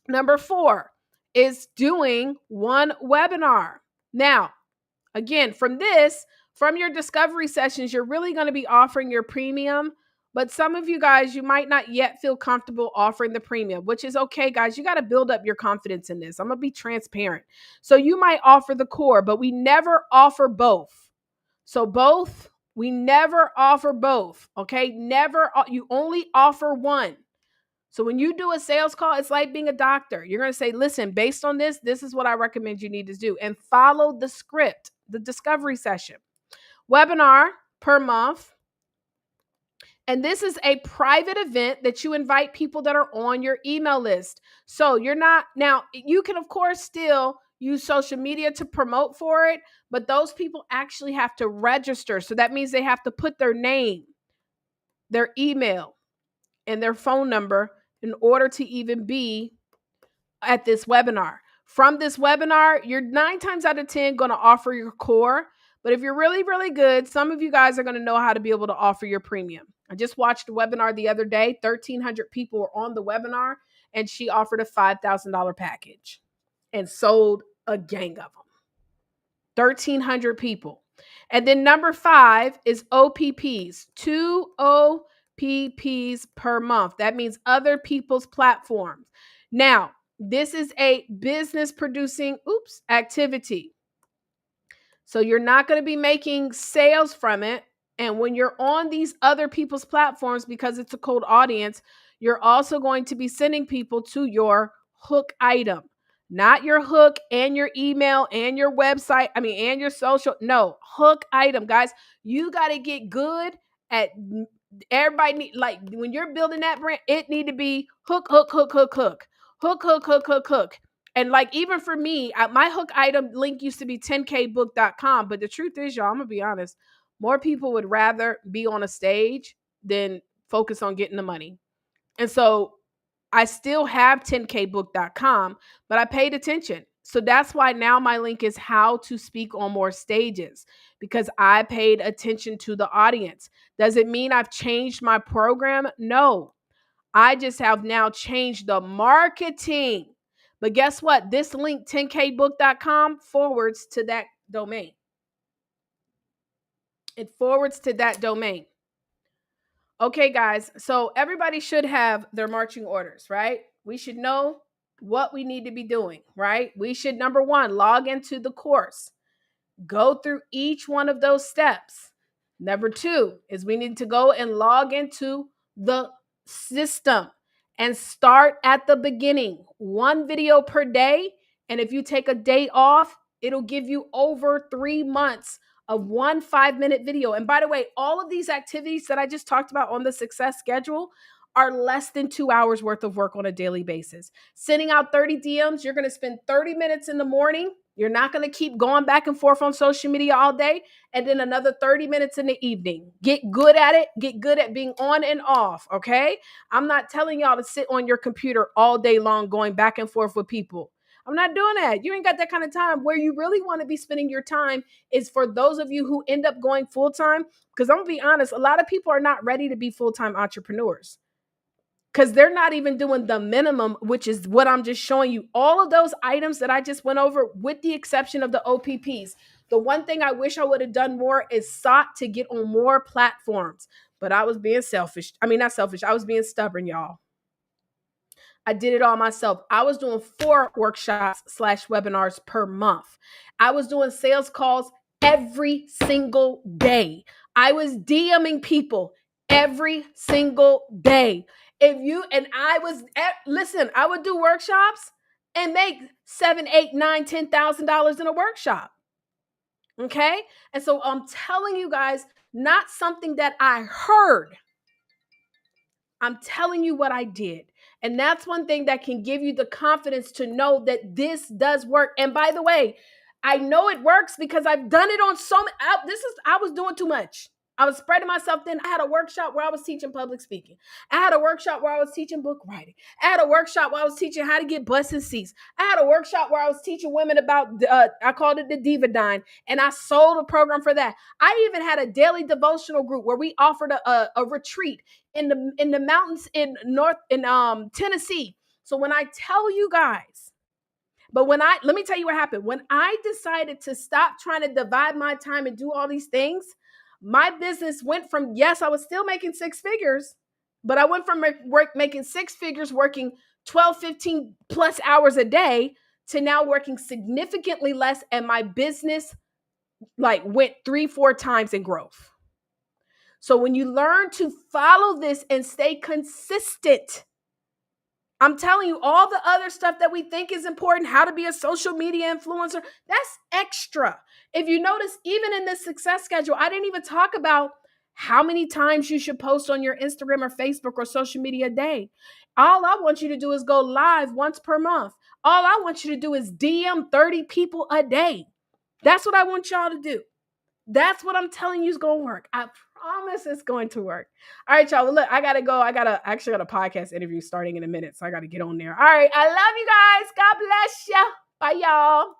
Number 4 is doing 1 webinar. Now, again, from your discovery sessions, you're really going to be offering your premium. But some of you guys, you might not yet feel comfortable offering the premium, which is okay, guys. You got to build up your confidence in this. I'm going to be transparent. So you might offer the core, but we never offer both. So we never offer both. Okay. You only offer one. So when you do a sales call, it's like being a doctor. You're going to say, listen, based on this is what I recommend you need to do, and follow the script, the discovery session. Webinar per month. And this is a private event that you invite people that are on your email list. So now you can, of course, still use social media to promote for it, but those people actually have to register. So that means they have to put their name, their email, and their phone number in order to even be at this webinar. From this webinar, you're 9 times out of 10 going to offer your core. But if you're really, really good, some of you guys are going to know how to be able to offer your premium. I just watched a webinar the other day. 1,300 people were on the webinar, and she offered a $5,000 package and sold a gang of them. 1,300 people. And then number 5 is OPPs, 2 OPPs per month. That means other people's platforms. Now, this is a business producing activity. So you're not going to be making sales from it. And when you're on these other people's platforms, because it's a cold audience, you're also going to be sending people to your hook item. not your hook and your email and your website. I mean, and your social. No, hook item, guys. You got to get good at everybody need, like when you're building that brand, it need to be hook, hook, hook, hook, hook, hook, hook, hook, hook, hook. And like even for me, my hook item link used to be 10kbook.com. But the truth is, y'all, I'm gonna be honest, more people would rather be on a stage than focus on getting the money. And so I still have 10kbook.com, but I paid attention. So that's why now my link is how to speak on more stages, because I paid attention to the audience. Does it mean I've changed my program? No. I just have now changed the marketing. But guess what? This link, 10kbook.com, forwards to that domain. It forwards to that domain. Okay, guys. So everybody should have their marching orders, right? We should know what we need to be doing, right? We should, number one, log into the course, go through each one of those steps. Number two is we need to go and log into the system and start at the beginning. One video per day. And if you take a day off, it'll give you over 3 months of 1 5-minute video. And by the way, all of these activities that I just talked about on the success schedule are less than 2 hours worth of work on a daily basis. Sending out 30 DMs, you're going to spend 30 minutes in the morning. You're not going to keep going back and forth on social media all day, and then another 30 minutes in the evening. Get good at it. Get good at being on and off, okay? I'm not telling y'all to sit on your computer all day long going back and forth with people. I'm not doing that. You ain't got that kind of time. Where you really want to be spending your time is for those of you who end up going full-time, because I'm going to be honest, a lot of people are not ready to be full-time entrepreneurs, because they're not even doing the minimum, which is what I'm just showing you. All of those items that I just went over, with the exception of the OPPs. The one thing I wish I would have done more is sought to get on more platforms. But I was being selfish. I mean, not selfish. I was being stubborn, y'all. I did it all myself. I was doing 4 workshops/webinars per month. I was doing sales calls every single day. I was DMing people every single day. Listen, I would do workshops and make $7, $8, $9, $10,000 in a workshop. Okay. And so I'm telling you guys, not something that I heard. I'm telling you what I did. And that's one thing that can give you the confidence to know that this does work. And by the way, I know it works because I've done it on so many. I was doing too much. I was spreading myself thin. I had a workshop where I was teaching public speaking. I had a workshop where I was teaching book writing. I had a workshop where I was teaching how to get butts and seats. I had a workshop where I was teaching women about, I called it the Diva Dine, and I sold a program for that. I even had a daily devotional group where we offered a retreat in the mountains in Tennessee. So when I tell you guys, let me tell you what happened. When I decided to stop trying to divide my time and do all these things, my business went from, yes, I was still making 6 figures, but I went from making 6 figures, working 12, 15 plus hours a day, to now working significantly less. And my business like went 3, 4 times in growth. So when you learn to follow this and stay consistent, I'm telling you, all the other stuff that we think is important, how to be a social media influencer, that's extra. If you notice, even in this success schedule, I didn't even talk about how many times you should post on your Instagram or Facebook or social media a day. All I want you to do is go live once per month. All I want you to do is DM 30 people a day. That's what I want y'all to do. That's what I'm telling you is going to work. I promise it's going to work. All right, y'all. Well, look, I got to go. I actually got a podcast interview starting in a minute, so I got to get on there. All right. I love you guys. God bless you. Bye, y'all.